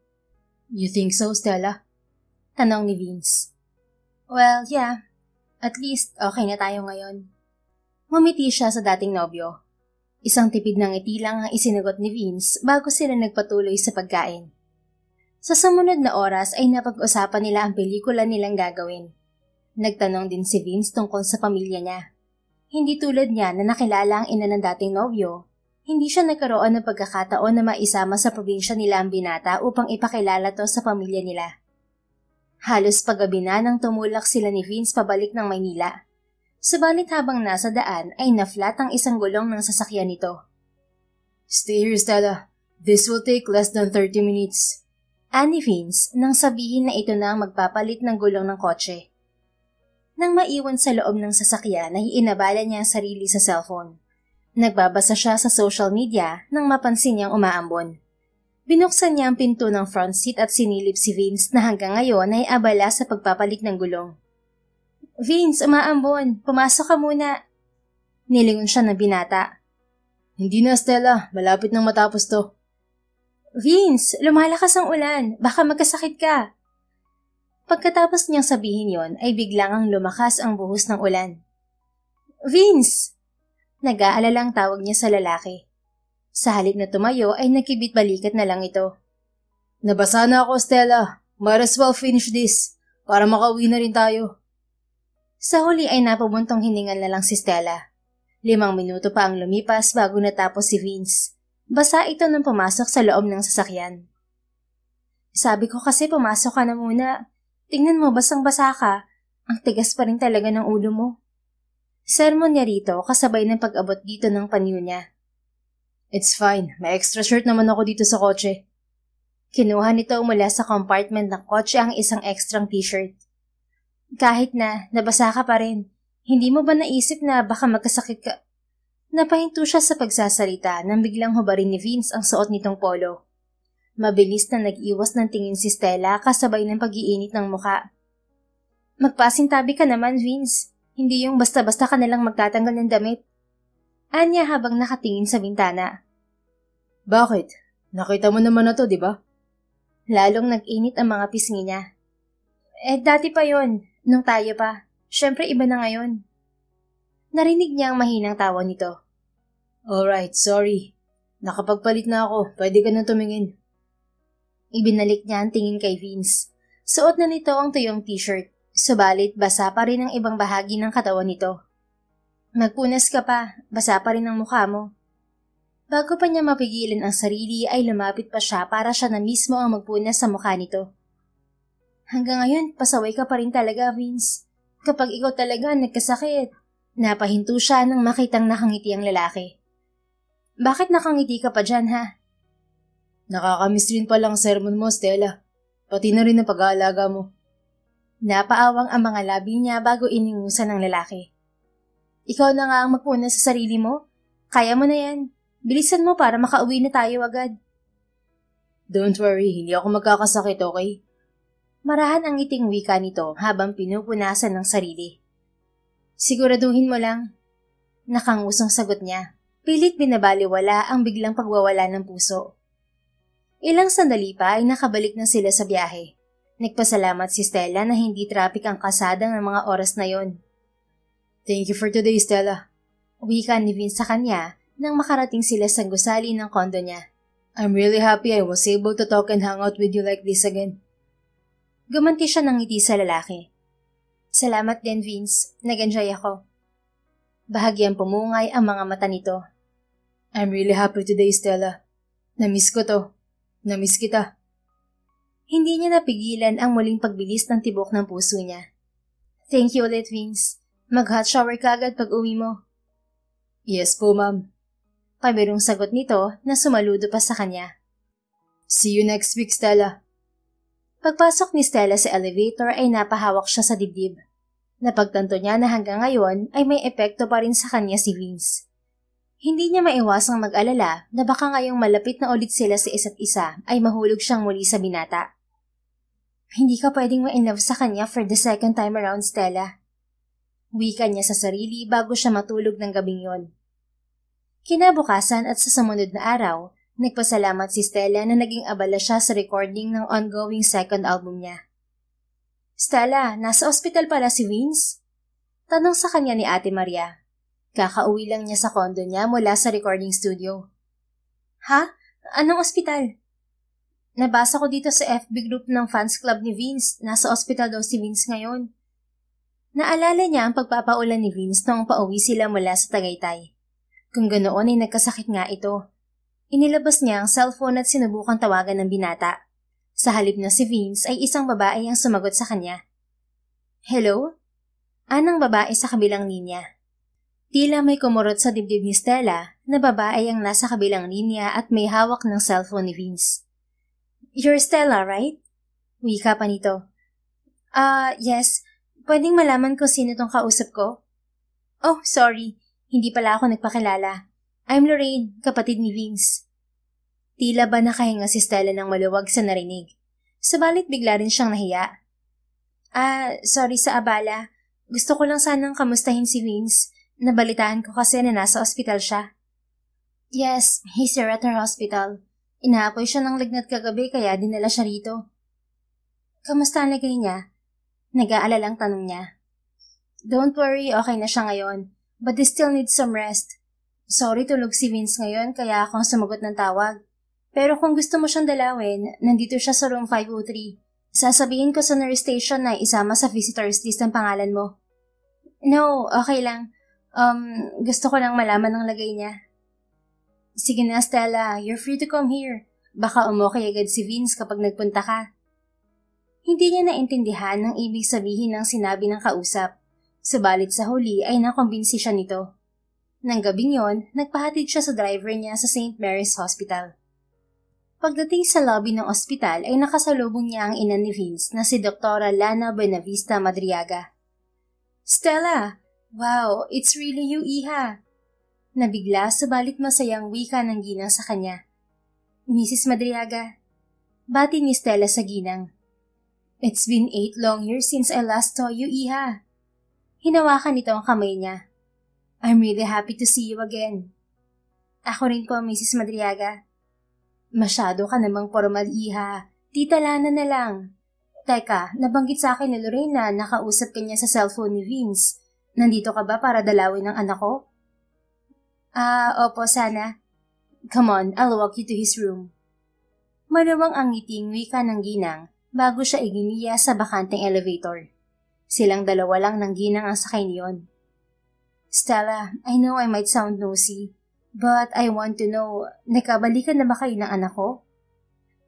You think so, Stella? Tanong ni Vince. Well, yeah. At least, okay na tayo ngayon. Ngumiti siya sa dating nobyo. Isang tipid ng ngiti lang ang isinagot ni Vince bago sila nagpatuloy sa pagkain. Sa sumunod na oras ay napag-usapan nila ang pelikula nilang gagawin. Nagtanong din si Vince tungkol sa pamilya niya. Hindi tulad niya na nakilala ang ina ng dating nobyo, hindi siya nagkaroon ng pagkakataon na maisama sa probinsya nila ang binata upang ipakilala to sa pamilya nila. Halos paggabi na nang tumulak sila ni Vince pabalik ng Maynila. Subalit habang nasa daan ay na-flat ang isang gulong ng sasakyan nito. Stay here, Stella. This will take less than 30 minutes. Ani Vince nang sabihin na ito na ang magpapalit ng gulong ng kotse. Nang maiwan sa loob ng sasakyan ay inabala niya ang sarili sa cellphone. Nagbabasa siya sa social media nang mapansin niyang umaambon. Binuksan niya ang pinto ng front seat at sinilip si Vince na hanggang ngayon ay abala sa pagpapalit ng gulong. Vince, umaambon. Pumasok ka muna. Nilingon siya ng binata. Hindi na, Stella. Malapit nang matapos to. Vince, lumalakas ang ulan. Baka magkasakit ka. Pagkatapos niyang sabihin yon ay biglang ang lumakas ang buhos ng ulan. Vince! Nag-aalalang tawag niya sa lalaki. Sa halip na tumayo ay nakibit-balikat na lang ito. Nabasa na ako, Stella. Might as well finish this para makauwi na rin tayo. Sa huli ay napabuntong hiningal na lang si Stella. 5 minuto pa ang lumipas bago natapos si Vince. Basa ito nang pumasok sa loob ng sasakyan. Sabi ko kasi pumasok ka na muna. Tingnan mo, basang-basa ka. Ang tigas pa rin talaga ng ulo mo. Sermon niya rito kasabay ng pag-abot dito ng panyo niya. It's fine. May extra shirt naman ako dito sa kotse. Kinuha nito mula sa compartment ng kotse ang isang extrang t-shirt. Kahit na, nabasa ka pa rin. Hindi mo ba naisip na baka magkasakit ka? Napahinto siya sa pagsasalita nang biglang hubarin ni Vince ang suot nitong polo. Mabilis na nag-iwas ng tingin si Stella kasabay ng pag-iinit ng muka. Magpasintabi ka naman, Vince. Hindi yung basta-basta ka nalang magtatanggal ng damit. Anya habang nakatingin sa bintana. Bakit? Nakita mo naman na to, di ba? Lalong nag-init ang mga pisngi niya. Dati pa yon, nung tayo pa. Siyempre iba na ngayon. Narinig niya ang mahinang tawa nito. Alright, sorry. Nakapagpalit na ako. Pwede ka na tumingin. Ibinalik niya ang tingin kay Vince. Suot na nito ang tuyong t-shirt. Subalit basa pa rin ang ibang bahagi ng katawan nito. Magpunas ka pa, basa pa rin ang mukha mo. Bago pa niya mapigilan ang sarili ay lumapit pa siya para siya na mismo ang magpunas sa mukha nito. Hanggang ngayon, pasaway ka pa rin talaga, Vince. Kapag ikaw talaga nagkasakit. Napahinto siya nang makitang nakangiti ang lalaki. Bakit nakangiti ka pa dyan, ha? Nakakamiss rin palang sermon mo, Stella. Pati na rin ang pag-aalaga mo. Napaawang ang mga labi niya bago iningusan ng lalaki. Ikaw na nga ang magpunas sa sarili mo. Kaya mo na yan. Bilisan mo para makauwi na tayo agad. Don't worry, hindi ako magkakasakit, okay? Marahan ang ngiting wika nito habang pinupunasan ng sarili. Siguraduhin mo lang. Nakangusong sagot niya. Pilit binabaliwala ang biglang pagwawala ng puso. Ilang sandali pa ay nakabalik na sila sa biyahe. Nagpasalamat si Stella na hindi traffic ang kalsada ng mga oras na yon. Thank you for today, Stella. Wika ni Vince sa kanya nang makarating sila sa gusali ng kondo niya. I'm really happy I was able to talk and hang out with you like this again. Gumanti siya ng ngiti sa lalaki. Salamat din, Vince. Nag-enjoy ako. Bahagyang pumungay ang mga mata nito. I'm really happy today, Stella. Namiss ko to. Namiss kita. Hindi niya napigilan ang muling pagbilis ng tibok ng puso niya. Thank you ulit, Vince. Mag-hot shower ka agad pag uwi mo. Yes po, ma'am. Pabirong sagot nito na sumaludo pa sa kanya. See you next week, Stella. Pagpasok ni Stella sa elevator ay napahawak siya sa dibdib. Napagtanto niya na hanggang ngayon ay may epekto pa rin sa kanya si Vince. Hindi niya maiwasang mag-alala na baka ngayong malapit na ulit sila sa isa't isa ay mahulog siyang muli sa binata. Hindi ka pwedeng ma-inlove sa kanya for the second time around, Stella. Wika niya sa sarili bago siya matulog ng gabing yon. Kinabukasan at sa sumunod na araw, nagpasalamat si Stella na naging abala siya sa recording ng ongoing second album niya. Stella, nasa ospital pala si Vince? Tanong sa kanya ni Ate Maria. Kakauwi lang niya sa kondo niya mula sa recording studio. Ha? Anong ospital? Nabasa ko dito sa FB group ng fans club ni Vince. Nasa ospital daw si Vince ngayon. Naalala niya ang pagpapaulan ni Vince noong pauwi sila mula sa Tagaytay. Kung ganoon ay nagkasakit nga ito. Inilabas niya ang cellphone at sinubukang tawagan ng binata. Sa halip na si Vince ay isang babae ang sumagot sa kanya. Hello? Anong babae sa kabilang linya? Tila may kumurot sa dibdib ni Stella na babae ang nasa kabilang linya at may hawak ng cellphone ni Vince. You're Stella, right? Wika pa nito. Yes. Pwedeng malaman ko sino tong kausap ko? Oh, sorry. Hindi pala ako nagpakilala. I'm Lorraine, kapatid ni Vince. Tila ba nakahinga si Stella ng maluwag sa narinig. Subalit bigla rin siyang nahiya. Sorry sa abala. Gusto ko lang sanang kamustahin si Vince. Nabalitaan ko kasi na nasa ospital siya. Yes, he's here at our hospital. Inaapoy siya ng lagnat kagabi kaya dinala siya rito. Kamusta ang lagay niya? Nag-aalalang tanong niya. Don't worry, okay na siya ngayon. But he still needs some rest. Sorry, tulog si Vince ngayon kaya akong sumagot ng tawag. Pero kung gusto mo siyang dalawin, nandito siya sa room 503. Sasabihin ko sa nurse station na isama sa visitors list ang pangalan mo. No, okay lang. Gusto ko lang malaman ang lagay niya. Sige na, Stella. You're free to come here. Baka umokay agad si Vince kapag nagpunta ka. Hindi niya naintindihan ang ibig sabihin ng sinabi ng kausap. Subalit sa huli ay nakumbinsi siya nito. Nang gabing yon, nagpahatid siya sa driver niya sa St. Mary's Hospital. Pagdating sa lobby ng ospital ay nakasalubong niya ang ina ni Vince na si Dr. Lana Buenavista Madriaga. Stella! Wow, it's really you, Iha. Nabigla subalit masayang wika ng ginang sa kanya. Mrs. Madriaga. Bati ni Stella sa ginang. It's been 8 long years since I last saw you, Iha. Hinawakan nito ang kamay niya. I'm really happy to see you again. Ako rin po, Mrs. Madriaga. Masyado ka namang formal, Iha. Tita Lana na lang. Teka, nabanggit sa akin ni Lorraine na nakausap ka niya sa cellphone ni Vince. Nandito ka ba para dalawin ng anak ko? Opo, sana. Come on, I'll walk you to his room. Maluwang ang ngiting wika ng ginang bago siya iginiya sa bakanteng elevator. Silang dalawa lang ng ginang ang sakay niyon. Stella, I know I might sound nosy, but I want to know, nakabalikan na ba kayo ng anak ko?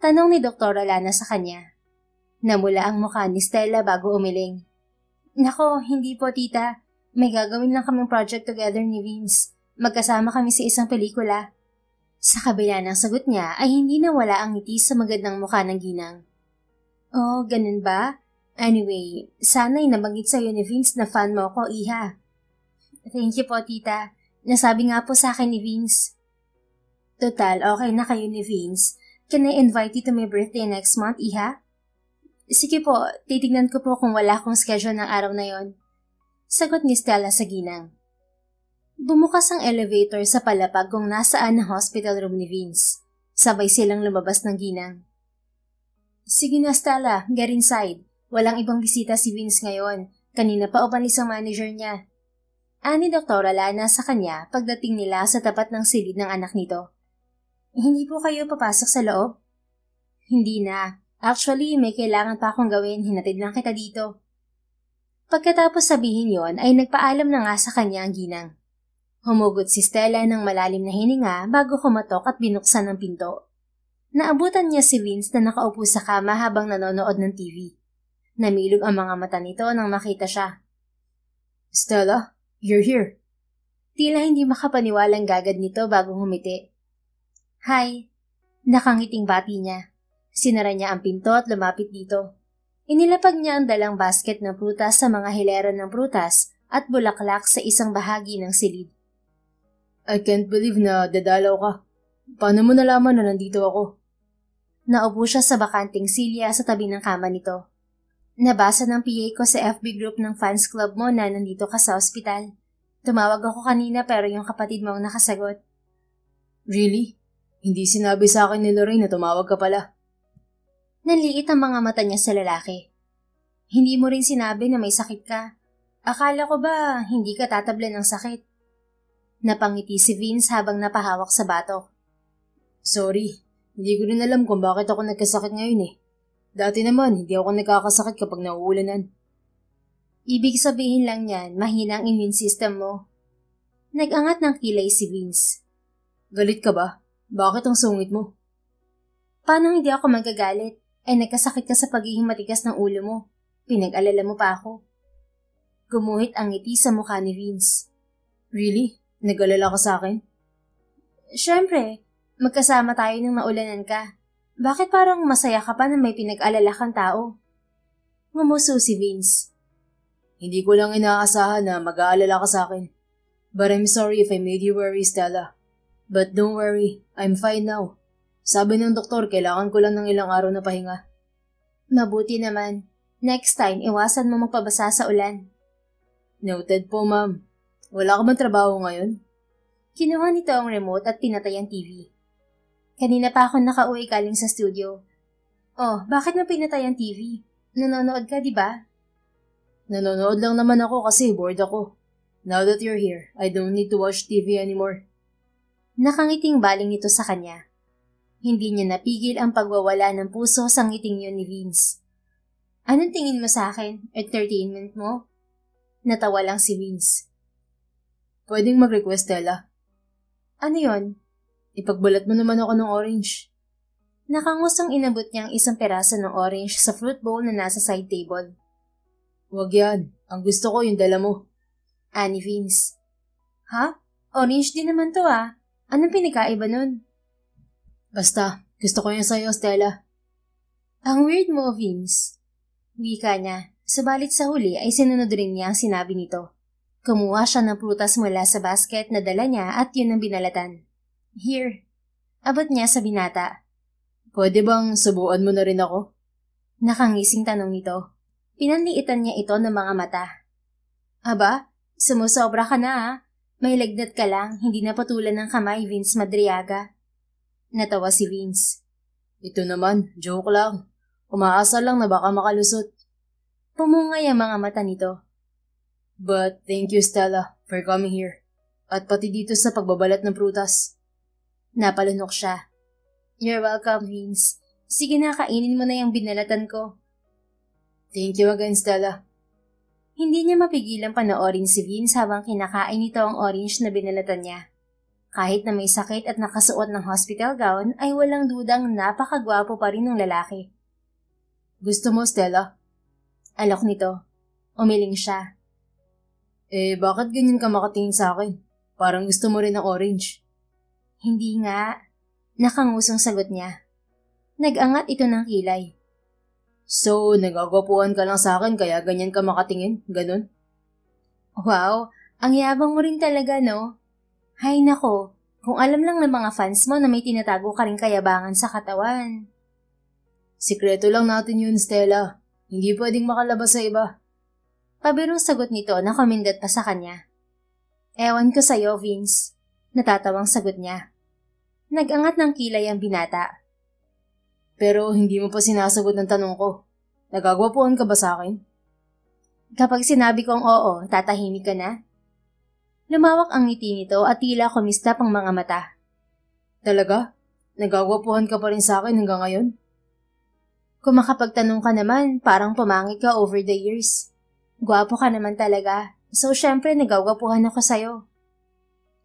Tanong ni Dr. Lana sa kanya. Namula ang mukha ni Stella bago umiling. Nako, hindi po tita. May gagawin lang kaming project together ni Vince. Magkasama kami sa isang pelikula. Sa kabila ng sagot niya ay hindi nawala ang ngiti sa magandang mukha ng ginang. Oh, ganun ba? Anyway, sana'y nabanggit sa'yo ni Vince na fan mo ko, Iha. Thank you po, tita. Nasabi nga po sa akin ni Vince. Total, okay na kayo ni Vince. Can I invite you to my birthday next month, Iha? Sige po, titignan ko po kung wala akong schedule ng araw na yon. Sagot ni Stella sa ginang. Bumukas ang elevator sa palapag kung nasaan ang hospital room ni Vince. Sabay silang lumabas ng ginang. Sige na Stella, get inside. Walang ibang bisita si Vince ngayon. Kanina pa umalis ang manager niya. Ani Doktora Lana sa kanya pagdating nila sa tapat ng silid ng anak nito. Hindi po kayo papasok sa loob? Hindi na. Actually, may kailangan pa akong gawin. Hinatid lang kita dito. Pagkatapos sabihin yon ay nagpaalam na nga sa kanya ang ginang. Humugot si Stella ng malalim na hininga bago kumatok at binuksan ang pinto. Naabutan niya si Vince na nakaupo sa kama habang nanonood ng TV. Namilog ang mga mata nito nang makita siya. Stella, you're here. Tila hindi makapaniwalang gagad nito bago humiti. Hi. Nakangiting bati niya. Sinara niya ang pinto at lumapit dito. Inilapag niya ang dalang basket ng prutas sa mga hilera ng prutas at bulaklak sa isang bahagi ng silid. I can't believe na dadalaw ka. Paano mo nalaman na nandito ako? Naupo siya sa bakanting silya sa tabi ng kama nito. Nabasa ng PA ko sa FB group ng fans club mo na nandito ka sa ospital. Tumawag ako kanina pero yung kapatid mo ang nakasagot. Really? Hindi sinabi sa akin ni Lorraine na tumawag ka pala. Nanliit ang mga mata niya sa lalaki. Hindi mo rin sinabi na may sakit ka. Akala ko ba hindi ka tatablan ng sakit? Napangiti si Vince habang napahawak sa batok. Sorry, hindi ko rin alam kung bakit ako nagkasakit ngayon eh. Dati naman, hindi ako nagkakasakit kapag nauulanan. Ibig sabihin lang yan, mahina ang immune system mo. Nag-angat ng kilay si Vince. Galit ka ba? Bakit ang sungit mo? Paano hindi ako magagalit? Ay nagkasakit ka sa pagiging matigas ng ulo mo. Pinag-alala mo pa ako. Gumuhit ang ngiti sa mukha ni Vince. Really? Nag-alala ka sa akin? Siyempre, magkasama tayo nang naulanan ka. Bakit parang masaya ka pa na may pinag-alala kang tao? Ngumuso si Vince. Hindi ko lang inaasahan na mag-aalala ka sa akin. But I'm sorry if I made you worry, Stella. But don't worry, I'm fine now. Sabi ng doktor, kailangan ko lang ng ilang araw na pahinga. Mabuti naman. Next time, iwasan mo magpabasa sa ulan. Noted po, ma'am. Wala ka bang trabaho ngayon? Kinuha nito ang remote at pinatay ang TV. Kanina pa ako nakauwi galing sa studio. Oh, bakit mo pinatay ang TV? Nanonood ka, di ba? Nanonood lang naman ako kasi bored ako. Now that you're here, I don't need to watch TV anymore. Nakangiting baling nito sa kanya. Hindi niya napigil ang pagwawala ng puso sa ngiting yun ni Vince. Anong tingin mo sa akin? Entertainment mo? Natawa lang si Vince. Pwedeng mag-request, Stella. Ano yon? Ipagbalat mo naman ako ng orange. Nakangusang inabot niya ang isang peraso ng orange sa fruit bowl na nasa side table. Huwag yan. Ang gusto ko yung dala mo. Ani Vince. Ha? Orange din naman to ah. Anong pinagkaiba nun? Basta, gusto ko yung sa'yo, Stella. Ang weird mo, Vince. Wika niya. Subalit sa huli ay sinunod rin niya ang sinabi nito. Kumuha siya ng prutas mula sa basket na dala niya at yun ang binalatan. Here. Abot niya sa binata. Pwede bang subuan mo na rin ako? Nakangising tanong nito. Pinanliitan niya ito ng mga mata. Aba, sumusobra ka na ah. May lagnat ka lang, hindi na patulan ng kamay, Vince Madriaga. Natawa si Vince. Ito naman, joke lang. Umaasa lang na baka makalusot. Pumungay ang mga mata nito. But thank you, Stella, for coming here. At pati dito sa pagbabalat ng prutas. Napalunok siya. You're welcome, Vince. Sige na, kainin mo na yung binalatan ko. Thank you again, Stella. Hindi niya mapigilang panoorin si Vince habang kinakain nito ang orange na binalatan niya. Kahit na may sakit at nakasuot ng hospital gown, ay walang dudang napakagwapo pa rin ng lalaki. Gusto mo, Stella? Alok nito. Umiling siya. Bakit ganyan ka makatingin sa akin? Parang gusto mo rin ng orange. Hindi nga. Nakangusong sagot niya. Nag-angat ito ng kilay. So, nagagwapuan ka lang sa akin kaya ganyan ka makatingin? Ganon? Wow, ang yabang mo rin talaga, no? Hay nako, kung alam lang ng mga fans mo na may tinatago ka rin kayabangan sa katawan. Sikreto lang natin yun, Stella. Hindi pwedeng makalabas sa iba. Pabirong sagot nito na kumindat pa sa kanya. Ewan ko sa'yo, Vince. Natatawang sagot niya. Nag-angat ng kilay ang binata. Pero hindi mo pa sinasagot ng tanong ko. Nagagwapuhan ka ba sa akin? Kapag sinabi kong oo, tatahimik ka na? Lumawak ang ngiti nito at tila kumistap ang mga mata. Talaga? Nagagwapuhan ka pa rin sa akin hanggang ngayon? Kung makapagtanong ka naman, parang pumangit ka over the years. Gwapo ka naman talaga, so syempre nagagwapuhan ako sa'yo.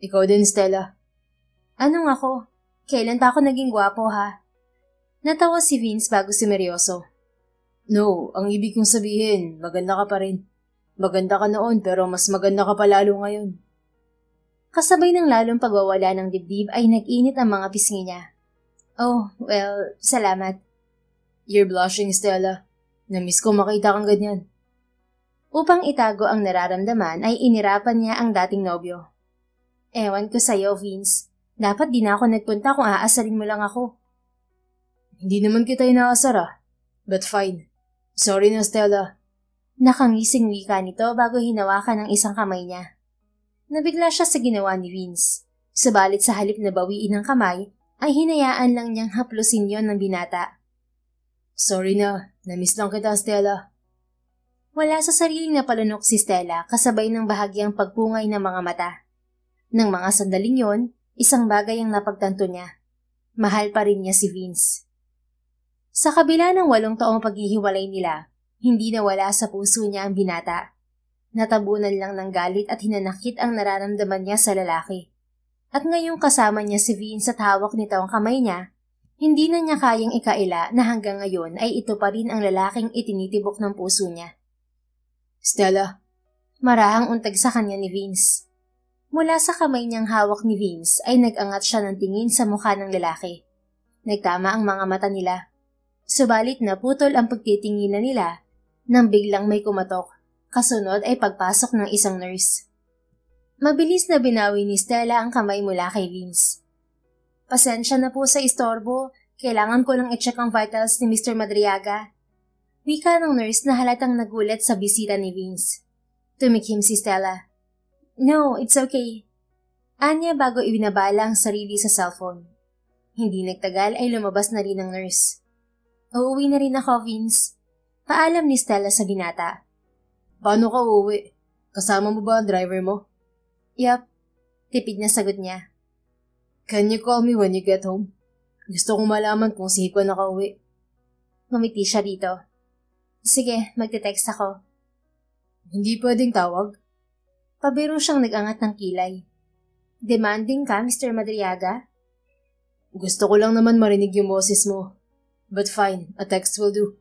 Ikaw din, Stella. Anong ako? Kailan pa ako naging gwapo ha? Natawa si Vince bago sumeryoso. No, ang ibig kong sabihin, maganda ka pa rin. Maganda ka noon pero mas maganda ka pa lalo ngayon. Kasabay ng lalong pagwawala ng dibdib ay nag-init ang mga pisngi niya. Oh, well, salamat. You're blushing, Stella. Namiss ko makita kang ganyan. Upang itago ang nararamdaman ay inirapan niya ang dating nobyo. Ewan ko sa'yo, Vince. Dapat di na ako nagpunta kung aasarin mo lang ako. Hindi naman kita inaasar ah. But fine. Sorry na, Stella. Nakangising wika nito bago hinawakan ng isang kamay niya. Nabigla siya sa ginawa ni Vince. Subalit sa halip na bawiin ng kamay, ay hinayaan lang niyang haplusin yon ng binata. Sorry na. Namiss lang kita, Stella. Wala sa sariling napalunok si Stella kasabay ng bahagyang pagpungay ng mga mata. Nang mga sandaling yon, isang bagay ang napagtanto niya. Mahal pa rin niya si Vince. Sa kabila ng 8 taong paghihiwalay nila, hindi nawala sa puso niya ang binata. Natabunan lang ng galit at hinanakit ang nararamdaman niya sa lalaki. At ngayong kasama niya si Vince at hawak nito ang kamay niya, hindi na niya kayang ikaila na hanggang ngayon ay ito pa rin ang lalaking itinitibok ng puso niya. Stella. Marahang untag sa kanya ni Vince. Mula sa kamay niyang hawak ni Vince ay nag-angat siya ng tingin sa mukha ng lalaki. Nagtama ang mga mata nila. Subalit naputol ang pagtitinginan nila nang biglang may kumatok. Kasunod ay pagpasok ng isang nurse. Mabilis na binawi ni Stella ang kamay mula kay Vince. Pasensya na po sa istorbo. Kailangan ko lang i-check ang vitals ni Mr. Madriaga. Wika ng nurse na halatang nagulat sa bisita ni Vince. Tumikim si Stella. No, it's okay. Anya bago ibinabala ang sarili sa cellphone. Hindi nagtagal ay lumabas na rin ang nurse. Uuwi na rin ako, Vince. Paalam ni Stella sa binata. Paano ka uuwi? Kasama mo ba ang driver mo? Yup. Tipid na sagot niya. Can you call me when you get home? Gusto kong malaman kung si Hiko nakauwi. Ngumiti siya dito. Sige, magte-text ako. Hindi pwedeng tawag? Pabiro siyang nag-angat ng kilay. Demanding ka, Mr. Madriaga? Gusto ko lang naman marinig yung boses mo. But fine, a text will do.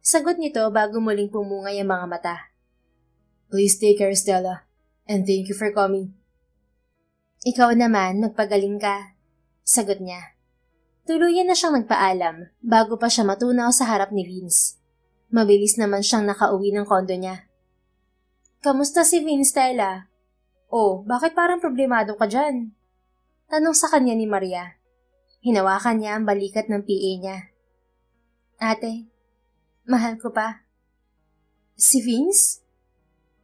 Sagot nito bago muling pumungay ang mga mata. Please take care, Stella. And thank you for coming. Ikaw naman, magpagaling ka. Sagot niya. Tuluyan na siyang nagpaalam bago pa siya matunaw sa harap ni Vince. Mabilis naman siyang nakauwi ng kondo niya. Kamusta si Vince, Stella? Oh, bakit parang problemado ka dyan? Tanong sa kanya ni Maria. Hinawakan niya ang balikat ng PA niya. Ate, mahal ko pa. Si Vince?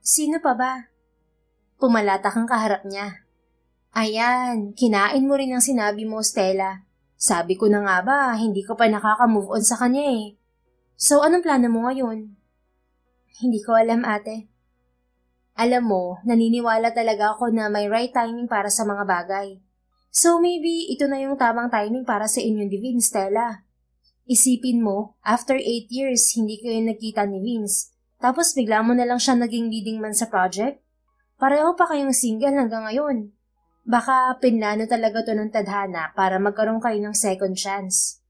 Sino pa ba? Pumalatak ang kaharap niya. Ayan, kinain mo rin ang sinabi mo, Stella. Sabi ko na nga ba, hindi ko pa nakaka-move on sa kanya eh. So, anong plano mo ngayon? Hindi ko alam, ate. Alam mo, naniniwala talaga ako na may right timing para sa mga bagay. So, maybe ito na yung tamang timing para sa inyong ni Vince, Stella. Isipin mo, after 8 years, hindi kayo nagkita ni Vince. Tapos bigla mo na lang siya naging leading man sa project? Pareho pa kayong single hanggang ngayon. Baka pinlano talaga to ng tadhana para magkaroon kayo ng second chance.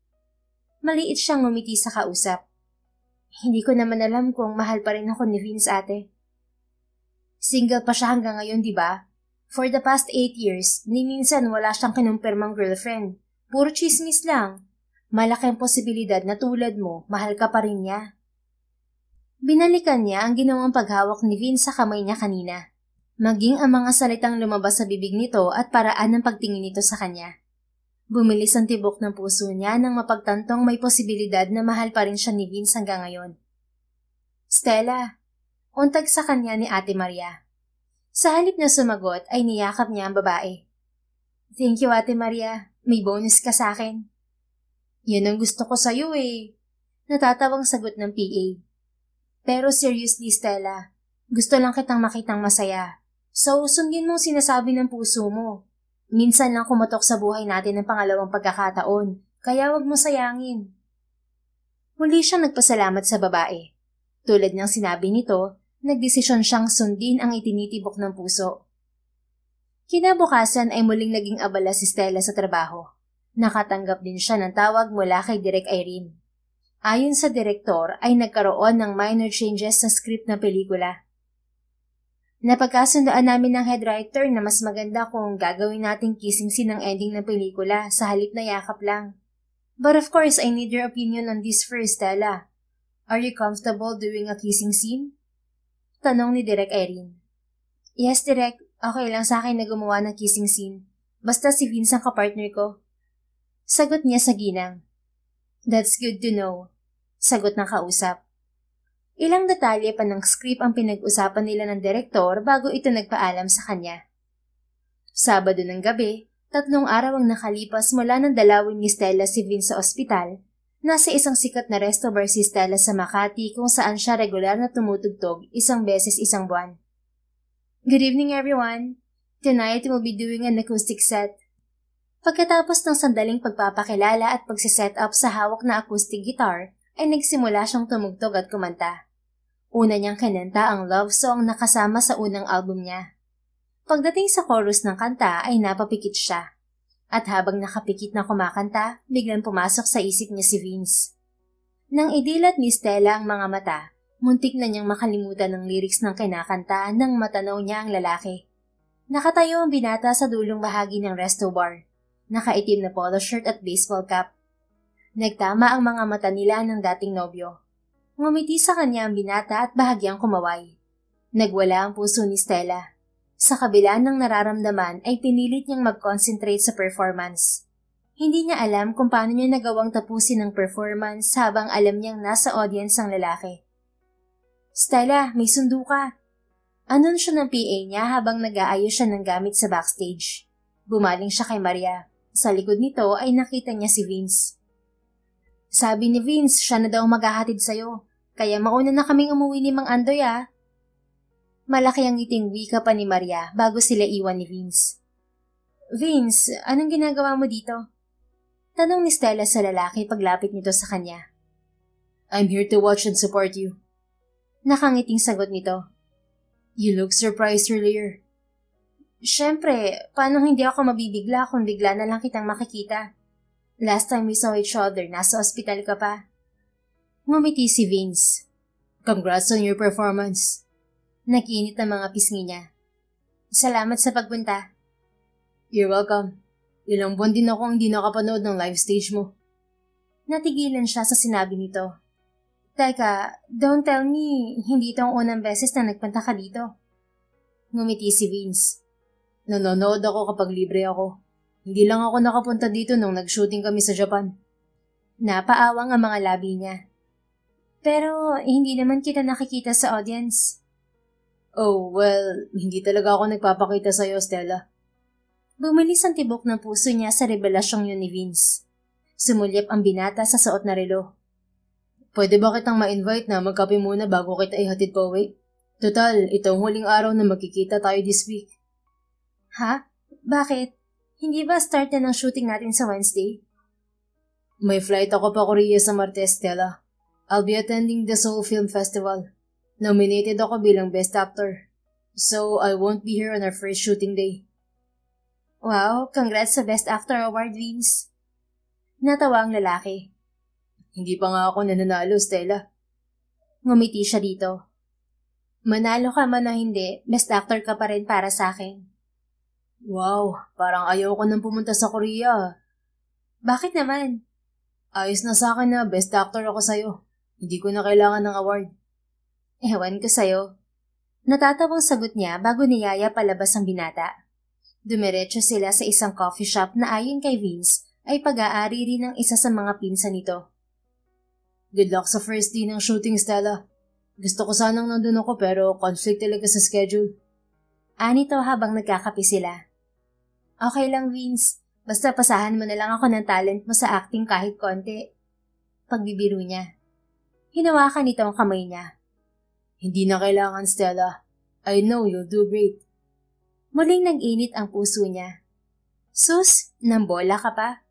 Maliit siyang ngumiti sa kausap. Hindi ko naman alam kung mahal pa rin ako ni Vince, ate. Single pa siya hanggang ngayon, di ba? For the past 8 years, ni minsan wala siyang kinumpirmang girlfriend. Puro chismis lang. Malaki ang posibilidad na tulad mo, mahal ka pa rin niya. Binalikan niya ang ginawang paghawak ni Vince sa kamay niya kanina. Maging ang mga salitang lumabas sa bibig nito at paraan ng pagtingin nito sa kanya. Bumilis ang tibok ng puso niya nang mapagtantong may posibilidad na mahal pa rin siya ni Vince hanggang ngayon. Stella, untag sa kanya ni Ate Maria. Sa halip na sumagot ay niyakap niya ang babae. Thank you, Ate Maria. May bonus ka sa akin. Yan ang gusto ko sa'yo eh. Natatawang sagot ng PA. Pero seriously, Stella, gusto lang kitang makitang masaya. So, sundin mo sinasabi ng puso mo. Minsan lang kumatok sa buhay natin ang pangalawang pagkakataon, kaya wag mo sayangin. Muli siyang nagpasalamat sa babae. Tulad ng sinabi nito, nagdesisyon siyang sundin ang itinitibok ng puso. Kinabukasan ay muling naging abala si Stella sa trabaho. Nakatanggap din siya ng tawag mula kay Direk Irene. Ayon sa direktor ay nagkaroon ng minor changes sa script ng pelikula. Napagkasundaan namin ng head writer na mas maganda kung gagawin nating kissing scene ng ending ng pelikula sa halip na yakap lang. But of course, I need your opinion on this first, Stella. Are you comfortable doing a kissing scene? Tanong ni Direk Irene. Yes, Direk. Okay lang sa akin na gumawa ng kissing scene. Basta si Vince ang kapartner ko. Sagot niya sa ginang. That's good to know. Sagot ng kausap. Ilang detalye pa ng script ang pinag-usapan nila ng direktor bago ito nagpaalam sa kanya. Sabado ng gabi, 3 araw ang nakalipas mula nang dalawin ni Stella si Vince sa ospital. Nasa isang sikat na resto bar si Stella sa Makati kung saan siya regular na tumutugtog 1 beses 1 buwan. Good evening everyone. Tonight we'll be doing an acoustic set. Pagkatapos ng sandaling pagpapakilala at pagsiset up sa hawak na acoustic guitar, ay nagsimula siyang tumugtog at kumanta. Una niyang kinanta ang love song na kasama sa unang album niya. Pagdating sa chorus ng kanta ay napapikit siya. At habang nakapikit na kumakanta, biglang pumasok sa isip niya si Vince. Nang idilat ni Stella ang mga mata, muntik na niyang makalimutan ng lyrics ng kinakanta nang matanaw niya ang lalaki. Nakatayo ang binata sa dulong bahagi ng resto bar. Nakaitim na polo shirt at baseball cap. Nagtama ang mga mata nila ng dating nobyo. Ngumiti sa kanya ang binata at bahagyang kumaway. Nagwala ang puso ni Stella. Sa kabila ng nararamdaman ay pinilit niyang mag-concentrate sa performance. Hindi niya alam kung paano niya nagawang tapusin ang performance habang alam niyang nasa audience ang lalaki. Stella, may sundo ka. Anunsyo ng PA niya habang nag-aayos siya ng gamit sa backstage. Bumaling siya kay Maria. Sa likod nito ay nakita niya si Vince. Sabi ni Vince, siya na daw maghahatid sa'yo. Kaya mauna na kaming umuwi ni Mang Andoy ah. Malaki ang ngiting wika pa ni Maria bago sila iwan ni Vince. Vince, anong ginagawa mo dito? Tanong ni Stella sa lalaki paglapit nito sa kanya. I'm here to watch and support you. Nakangiting sagot nito. You look surprised earlier. Siyempre, paano hindi ako mabibigla kung bigla na lang kitang makikita? Last time we saw each other, nasa ospital ka pa. Ngumiti si Vince. Congrats on your performance. Nakiinit ang mga pisngi niya. Salamat sa pagpunta. You're welcome. Ilang buwan din ako hindi nakapanood ng live stage mo. Natigilan siya sa sinabi nito. Teka, don't tell me, hindi ito ang unang beses na nagpunta ka dito. Ngumiti si Vince. Nanonood ako kapag libre ako. Hindi lang ako nakapunta dito nung nag-shooting kami sa Japan. Napaawang ang mga labi niya. Pero hindi naman kita nakikita sa audience. Oh, well, hindi talaga ako nagpapakita sa'yo, Stella. Bumilis ang tibok ng puso niya sa revelasyong yun ni Vince. Sumulyap ang binata sa suot na relo. Pwede ba kitang ma-invite na magkape muna bago kita ihatid pa uwi? Total, itong huling araw na magkikita tayo this week. Ha? Bakit? Hindi ba start na ng shooting natin sa Wednesday? May flight ako pa Korea sa Martes, Stella. I'll be attending the Seoul Film Festival. Nominated ako bilang Best Actor. So, I won't be here on our first shooting day. Wow, congrats sa Best Actor Award, Vince. Natawa ang lalaki. Hindi pa nga ako nananalo, Stella. Ngumiti siya dito. Manalo ka man o hindi, Best Actor ka pa rin para sa akin. Wow, parang ayaw ko nang pumunta sa Korea. Bakit naman? Ayos na sa akin na Best Actor ako sa'yo. Hindi ko na kailangan ng award. Ewan ko sa'yo. Natatawang sagot niya bago niyaya palabas ang binata. Dumiretso sila sa isang coffee shop na ayon kay Vince ay pag-aari rin ng isa sa mga pinsan nito. Good luck sa first day ng shooting, Stella. Gusto ko sanang nandun ako pero conflict talaga sa schedule. Anito habang nagkakape sila. Okay lang, Vince. Basta pasahan mo na lang ako ng talent mo sa acting kahit konti. Pagbibiro niya. Hinawakan nito ang kamay niya. Hindi na kailangan, Stella. I know you'll do great. Muling nag-init ang puso niya. Sus, nambola ka pa?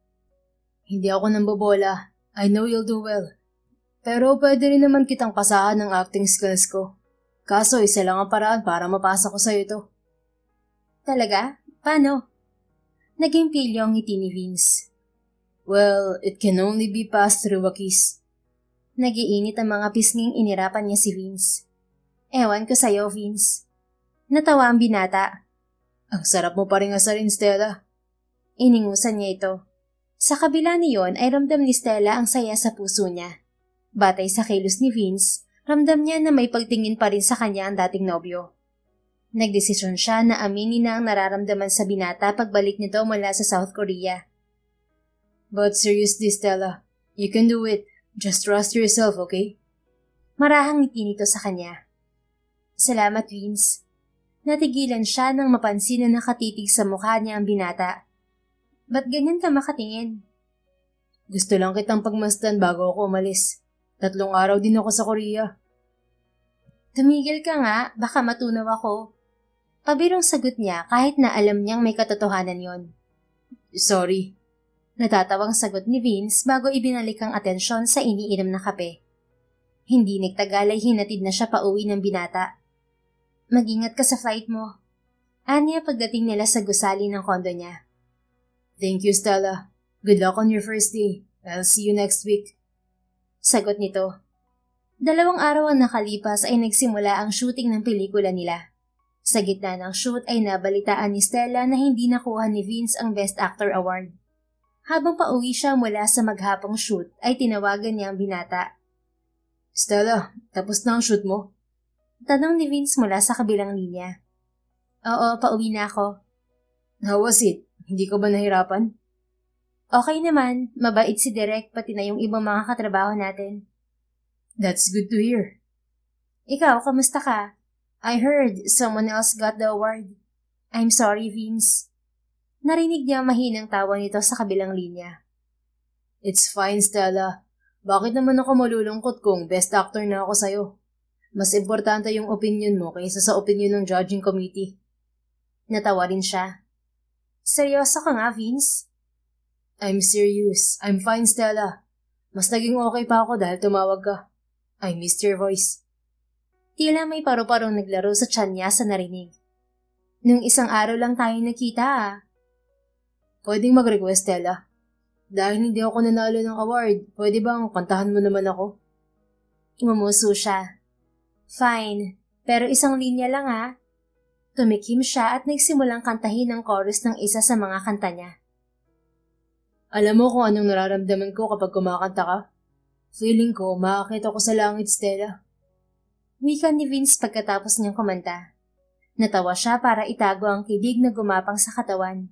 Hindi ako nambobola. I know you'll do well. Pero pwede rin naman kitang pasahan ng acting skills ko. Kaso isa lang ang paraan para mapasa ko sa'yo ito. Talaga? Paano? Naging pilyo ang ngiti ni Vince. Well, it can only be passed through a kiss. Nagiinit ang mga pisnging inirapan niya si Vince. Ewan ko sa'yo, Vince. Natawa ang binata. Ang sarap mo pa rin asarin, Stella. Iningusan niya ito. Sa kabila niyon ay ramdam ni Stella ang saya sa puso niya. Batay sa kilos ni Vince, ramdam niya na may pagtingin pa rin sa kanya ang dating nobyo. Nagdesisyon siya na aminin na ang nararamdaman sa binata pagbalik nito mula sa South Korea. But seriously, Stella, you can do it. Just trust yourself, okay? Marahang ngiti nito sa kanya. Salamat, Vince. Natigilan siya nang mapansin na nakatitig sa mukha niya ang binata. Ba't ganyan ka makatingin? Gusto lang kitang pagmasdan bago ako umalis. 3 araw din ako sa Korea. Tumigil ka nga, baka matunaw ako. Pabirong sagot niya kahit na alam niyang may katotohanan yon. Sorry. Natatawang sagot ni Vince bago ibinalik ang atensyon sa iniinom na kape. Hindi nagtagal ay hinatid na siya pauwi ng binata. Mag-ingat ka sa flight mo. Anya pagdating nila sa gusali ng kondo niya. Thank you, Stella. Good luck on your first day. I'll see you next week. Sagot nito. 2 araw ang nakalipas ay nagsimula ang shooting ng pelikula nila. Sa gitna ng shoot ay nabalitaan ni Stella na hindi nakuha ni Vince ang Best Actor Award. Habang pauwi siya mula sa maghapong shoot ay tinawagan niya ang binata. Stella, tapos na ang shoot mo? Tanong ni Vince mula sa kabilang linya. Oo, pauwi na ako. How was it? Hindi ka ba nahirapan? Okay naman, mabait si Derek pati na yung ibang mga katrabaho natin. That's good to hear. Ikaw, kamusta ka? I heard someone else got the award. I'm sorry, Vince. Narinig niya mahinang tawa nito sa kabilang linya. It's fine, Stella. Bakit naman ako malulungkot kung best actor na ako sa'yo? Mas importante yung opinion mo kaysa sa opinion ng judging committee. Natawa rin siya. Seryoso ka nga, Vince? I'm serious. I'm fine, Stella. Mas naging okay pa ako dahil tumawag ka. I missed your voice. Tila may paru-parong naglaro sa tiyan niya sa narinig. Nung isang araw lang tayo nakita ah. Pwedeng mag-request, Stella. Dahil hindi ako nanalo ng award, pwede bang kantahan mo naman ako? Ngumuso siya. Fine, pero isang linya lang ah. Tumikim siya at nagsimulang kantahin ang chorus ng isa sa mga kanta niya. Alam mo kung anong nararamdaman ko kapag kumakanta ka? Feeling ko, maakit ako sa langit, Stella. Wika ni Vince pagkatapos niyang kumanta. Natawa siya para itago ang kilig na gumapang sa katawan.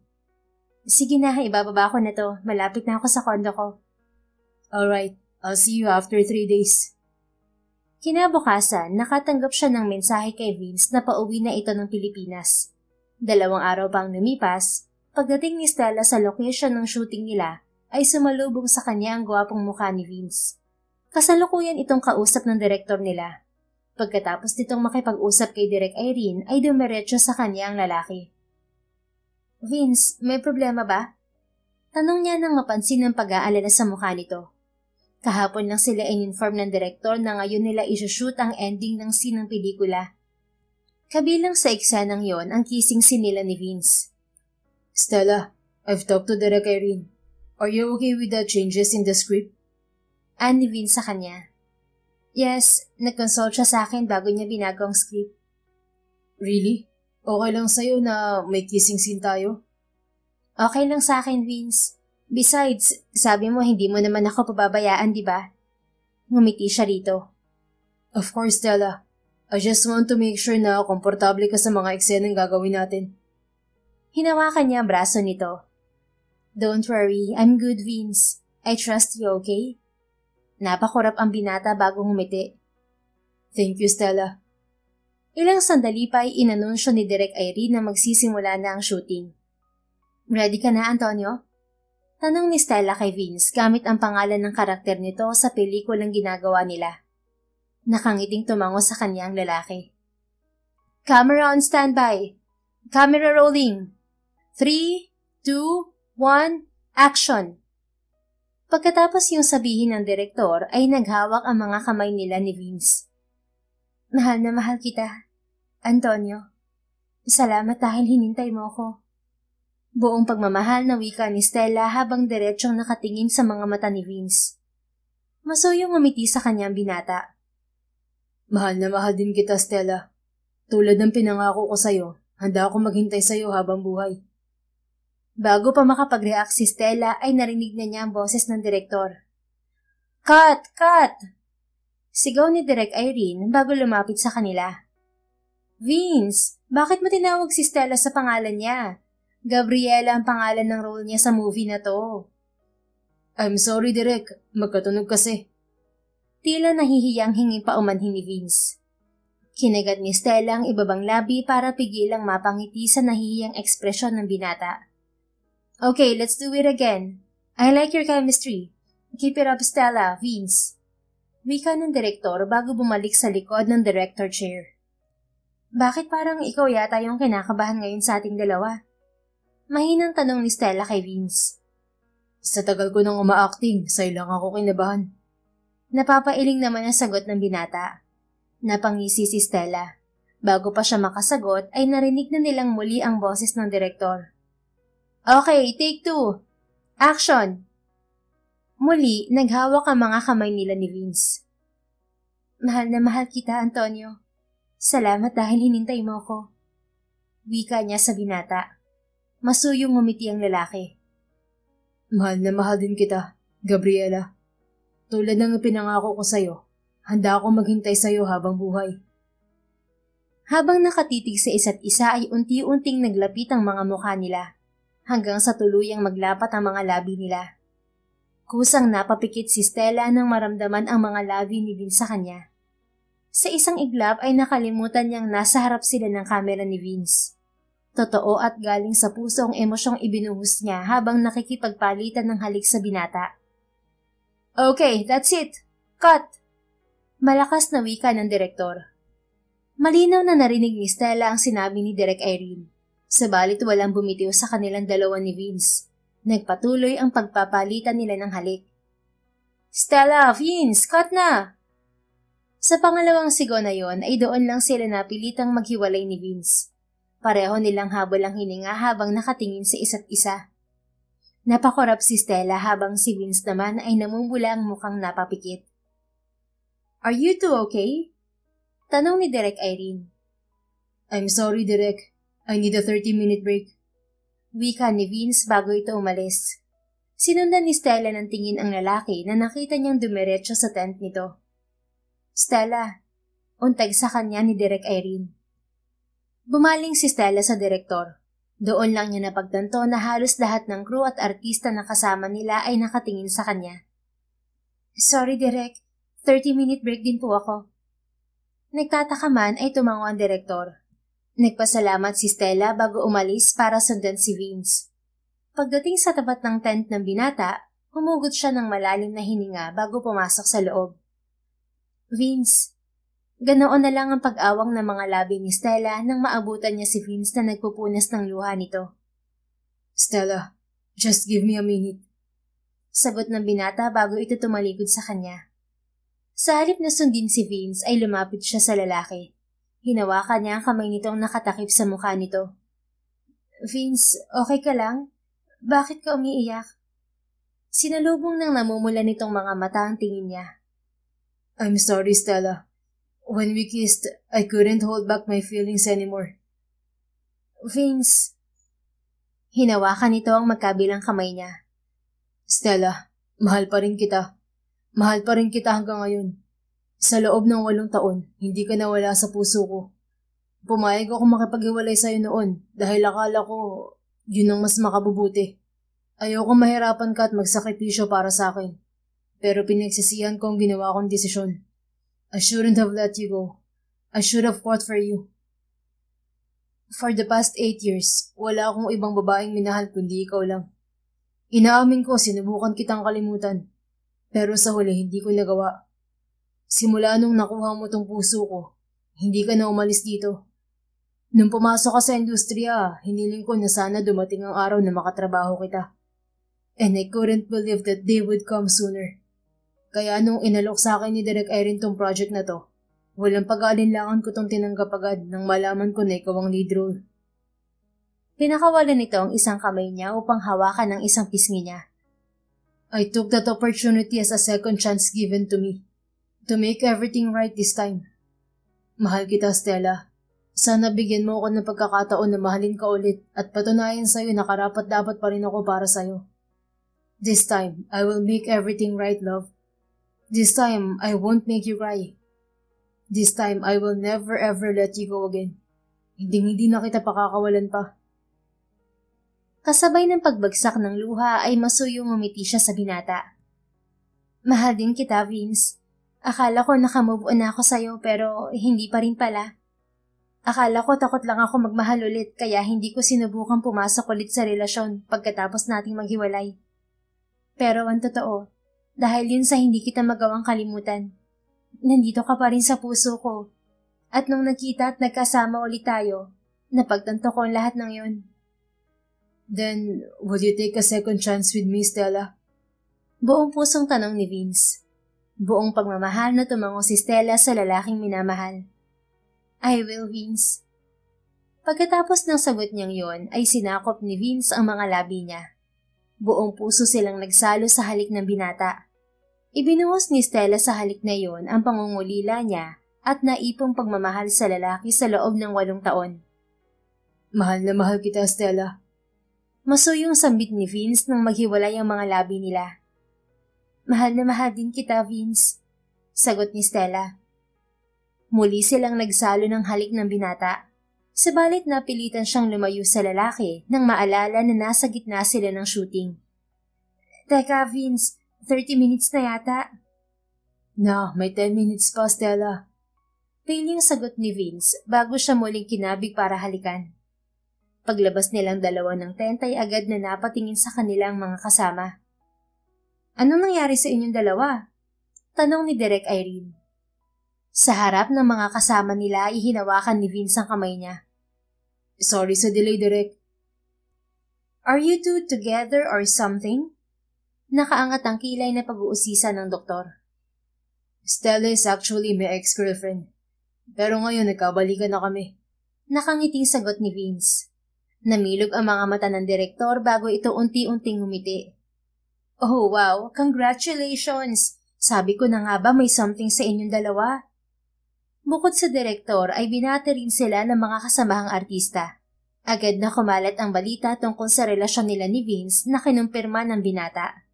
Sige na, ibababa ko na to. Malapit na ako sa kondo ko. Alright, I'll see you after 3 days. Kinabukasan, nakatanggap siya ng mensahe kay Vince na pauwi na ito ng Pilipinas. 2 araw pang lumipas, pagdating ni Stella sa location ng shooting nila, ay sumalubong sa kanya ang gwapong mukha ni Vince. Kasalukuyan itong kausap ng direktor nila. Pagkatapos nitong makipag-usap kay Direk Irene ay dumiretso sa kanya ang lalaki. Vince, may problema ba? Tanong niya nang mapansin ng pag-aalala sa mukha nito. Kahapon lang sila in-inform ng direktor na ngayon nila isushoot ang ending ng scene ng pelikula. Kabilang sa eksenang yon ang kissing scene nila ni Vince. Stella, I've talked to Direk Irene. Are you okay with the changes in the script? Ni Vince sa kanya. Yes, nag-consult siya sa akin bago niya binago ang script. Really? Okay lang sa'yo na may kissing scene tayo? Okay lang sa akin, Vince. Besides, sabi mo hindi mo naman ako pababayaan, di ba? Ngumiti siya rito. Of course, Stella. I just want to make sure na komportable ka sa mga eksenang gagawin natin. Hinawakan niya ang braso nito. Don't worry, I'm good, Vince. I trust you, okay? Napakurap ang binata bago ngumiti. Thank you, Stella. Ilang sandali pa ay inanunsyo ni Direk Irene na magsisimula na ang shooting. Ready ka na, Antonio? Tanong ni Stella kay Vince gamit ang pangalan ng karakter nito sa pelikulang ginagawa nila. Nakangiting tumango sa kanyang lalaki. Camera on standby. Camera rolling. 3, 2, 1, action! Pagkatapos yung sabihin ng direktor ay naghawak ang mga kamay nila ni Vince. Mahal na mahal kita, Antonio. Salamat dahil hinintay mo ko. Buong pagmamahal na wika ni Stella habang diretsyong nakatingin sa mga mata ni Vince. Masuyong umiti sa kanyang binata. Mahal na mahal din kita, Stella. Tulad ng pinangako ko sa'yo, handa ako maghintay sa'yo habang buhay. Bago pa makapag-react si Stella ay narinig na niya ang boses ng direktor. Cut! Cut! Sigaw ni Direk Irene bago lumapit sa kanila. Vince, bakit mo tinawag si Stella sa pangalan niya? Gabriela ang pangalan ng role niya sa movie na to. I'm sorry, Direk. Magkatunog kasi. Tila nahihiyang hingi pa umanhin ni Vince. Kinagat ni Stella ang ibabang labi para pigilang mapangiti sa nahihiyang ekspresyon ng binata. Okay, let's do it again. I like your chemistry. Keep it up, Stella, Vince. Wika ng direktor bago bumalik sa likod ng director chair. Bakit parang ikaw yata yung kinakabahan ngayon sa ating dalawa? Mahinang tanong ni Stella kay Vince. Sa tagal ko nang uma-acting, sa'yo lang ako kinabahan. Napapailing naman ang sagot ng binata. Napangisi si Stella. Bago pa siya makasagot ay narinig na nilang muli ang boses ng direktor. Okay, take 2. Action! Muli, naghawak ang mga kamay nila ni Vince. Mahal na mahal kita, Antonio. Salamat dahil hinintay mo ko. Wika niya sa binata. Masuyong ngumiti ang lalaki. Mahal na mahal din kita, Gabriela. Tulad ng pinangako ko sa'yo, handa akong maghintay sa'yo habang buhay. Habang nakatitig sa isa't isa ay unti-unting naglapit ang mga mukha nila, hanggang sa tuluyang maglapat ang mga labi nila. Kusang napapikit si Stella nang maramdaman ang mga labi ni Vince sa kanya. Sa isang iglap ay nakalimutan niyang nasa harap sila ng kamera ni Vince. Totoo at galing sa puso ang emosyong ibinuhos niya habang nakikipagpalitan ng halik sa binata. Okay, that's it. Cut! Malakas na wika ng direktor. Malinaw na narinig ni Stella ang sinabi ni Direk Irene. Sabalit walang bumitiw sa kanilang dalawa ni Vince. Nagpatuloy ang pagpapalitan nila ng halik. Stella, Vince, cut na! Sa pangalawang sigaw na yon ay doon lang sila napilitang maghiwalay ni Vince. Pareho nilang habol ang hininga habang nakatingin sa isa't isa. Napakorap si Stella habang si Vince naman ay namumula ang mukhang napapikit. Are you two okay? Tanong ni Direk Irene. I'm sorry, Direk. I need a 30-minute break. Wika ni Vince bago ito umalis. Sinundan ni Stella ng tingin ang lalaki na nakita niyang dumiretso sa tent nito. Stella, untag sa kanya ni Direk Irene. Bumaling si Stella sa direktor. Doon lang niya napagtanto na halos lahat ng crew at artista na kasama nila ay nakatingin sa kanya. Sorry, Direk. 30-minute break din po ako. Nagtataka man ay tumango ang direktor. Nagpasalamat si Stella bago umalis para sundan si Vince. Pagdating sa tapat ng tent ng binata, humugot siya ng malalim na hininga bago pumasok sa loob. Vince, ganoon na lang ang pag-awang ng mga labi ni Stella nang maabutan niya si Vince na nagpupunas ng luha nito. Stella, just give me a minute. Sagot ng binata bago ito tumalikod sa kanya. Sa halip na sundin si Vince ay lumapit siya sa lalaki. Hinawakan niya ang kamay nitong nakatakip sa mukha nito. Vince, okay ka lang? Bakit ka umiiyak? Sinalubong ng namumula nitong mga mata ang tingin niya. I'm sorry, Stella. When we kissed, I couldn't hold back my feelings anymore. Vince. Hinawakan nito ang magkabilang kamay niya. Stella, mahal pa rin kita. Mahal pa rin kita hanggang ngayon. Sa loob ng 8 taon, hindi ka nawala sa puso ko. Pumayag ako makipaghiwalay sa'yo noon dahil akala ko yun ang mas makabubuti. Ayoko mahirapan ka at magsakripisyo para sa akin. Pero pinagsisihan ko ang ginawa kong desisyon. I shouldn't have let you go. I should have fought for you. For the past 8 years, wala akong ibang babaeng minahal kundi ikaw lang. Inaamin ko, sinubukan kitang kalimutan. Pero sa huli, hindi ko nagawa. Simula nung nakuha mo tong puso ko, hindi ka na umalis dito. Nung pumasok ka sa industriya, hiniling ko na sana dumating ang araw na makatrabaho kita. And I couldn't believe that day would come sooner. Kaya nung inalok sa akin ni Direk Irene tong project na to, walang pag-aalinlangan ko tong tinanggap agad nang malaman ko na ikaw ang lead role. Pinakawalan nito ang isang kamay niya upang hawakan ang isang pisngi niya. I took that opportunity as a second chance given to me. To make everything right this time. Mahal kita, Stella. Sana bigyan mo ako ng pagkakataon na mahalin ka ulit at patunayan sa'yo na karapat-dapat pa rin ako para sa'yo. This time, I will make everything right, love. This time, I won't make you cry. This time, I will never ever let you go again. Hindi na kita pakakawalan pa. Kasabay ng pagbagsak ng luha ay masuyong umiti siya sa binata. Mahal din kita, Vince. Akala ko nakamove on ako sa'yo pero hindi pa rin pala. Akala ko takot lang ako magmahal ulit kaya hindi ko sinubukang pumasok ulit sa relasyon pagkatapos nating maghiwalay. Pero ang totoo, dahil yun sa hindi kita magawang kalimutan, nandito ka pa rin sa puso ko. At nung nagkita at nagkasama ulit tayo, napagtanto ko ang lahat ng yun. Then, would you take a second chance with me, Stella? Buong pusong tanong ni Vince. Buong pagmamahal na tumango si Stella sa lalaking minamahal. I will, Vince. Pagkatapos ng sagot niyang yon ay sinakop ni Vince ang mga labi niya. Buong puso silang nagsalo sa halik ng binata. Ibinuhos ni Stella sa halik na yon ang pangungulila niya at naipong pagmamahal sa lalaki sa loob ng 8 taon. Mahal na mahal kita, Stella. Masuyong sambit ni Vince nang maghiwalay ang mga labi nila. Mahal na mahal din kita, Vince. Sagot ni Stella. Muli silang nagsalo ng halik ng binata. Subalit napilitan siyang lumayo sa lalaki nang maalala na nasa gitna sila ng shooting. Teka, Vince, 30 minutes na yata. Na, may 10 minutes pa, Stella. Piling sagot ni Vince bago siya muling kinabig para halikan. Paglabas nilang dalawa ng tent ay agad na napatingin sa kanilang mga kasama. Anong nangyari sa inyong dalawa? Tanong ni Direk Irene. Sa harap ng mga kasama nila ay hinawakan ni Vince ang kamay niya. Sorry sa delay, Direk. Are you two together or something? Nakaangat ang kilay na pag-uusisa ng doktor. Stella is actually my ex-girlfriend. Pero ngayon nagkabalikan na kami. Nakangiting sagot ni Vince. Namilog ang mga mata ng direktor bago ito unti-unting humiti. Oh wow, congratulations! Sabi ko na nga ba may something sa inyong dalawa? Bukod sa direktor ay binati rin sila ng mga kasamahang artista. Agad na kumalat ang balita tungkol sa relasyon nila ni Vince na kinumpirma ng binata.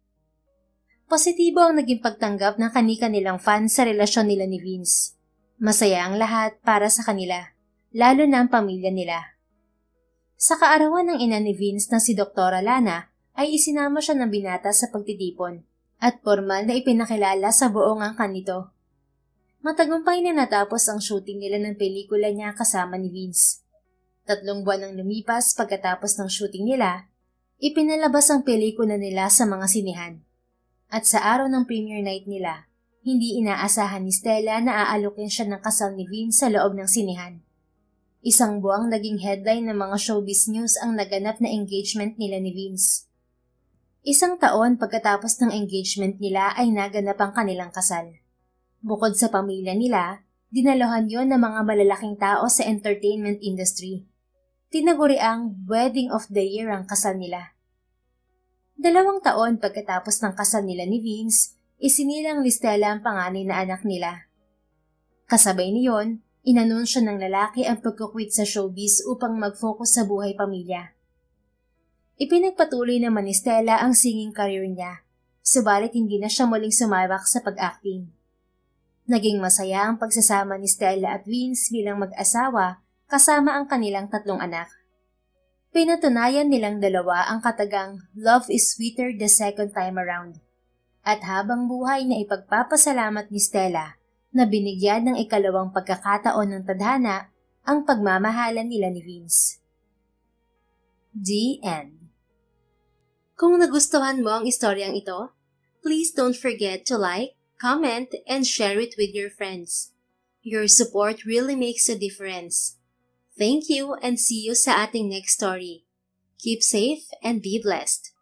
Positibo ang naging pagtanggap ng kani-kanilang fans sa relasyon nila ni Vince. Masaya ang lahat para sa kanila, lalo na ang pamilya nila. Sa kaarawan ng ina ni Vince na si Dr. Lana ay isinama siya ng binata sa pagtitipon at formal na ipinakilala sa buong angkan nito. Matagumpay na natapos ang shooting nila ng pelikula niya kasama ni Vince. 3 buwan ang lumipas pagkatapos ng shooting nila, ipinalabas ang pelikula nila sa mga sinehan. At sa araw ng premiere night nila, hindi inaasahan ni Stella na aalokin siya ng kasal ni Vince sa loob ng sinehan. Isang buwang naging headline ng mga showbiz news ang naganap na engagement nila ni Vince. 1 taon pagkatapos ng engagement nila ay naganap ang kanilang kasal. Bukod sa pamilya nila, dinalohan yon ng mga malalaking tao sa entertainment industry. Tinaguriang Wedding of the Year ang kasal nila. 2 taon pagkatapos ng kasal nila ni Vince, isinilang ni Stella ang panganay na anak nila. Kasabay niyon, inanunsyo ng lalaki ang pagkukwit sa showbiz upang mag-focus sa buhay pamilya. Ipinagpatuloy naman ni Stella ang singing career niya, subalit hindi na siya muling sumabak sa pag-acting. Naging masaya ang pagsasama ni Stella at Vince bilang mag-asawa kasama ang kanilang 3 anak. Pinatunayan nilang dalawa ang katagang love is sweeter the second time around. At habang buhay na ipagpapasalamat ni Stella na binigyan ng 2 pagkakataon ng tadhana ang pagmamahalan nila ni Vince. The End. Kung nagustuhan mo ang istoryang ito, please don't forget to like, comment, and share it with your friends. Your support really makes a difference. Thank you and see you sa ating next story. Keep safe and be blessed.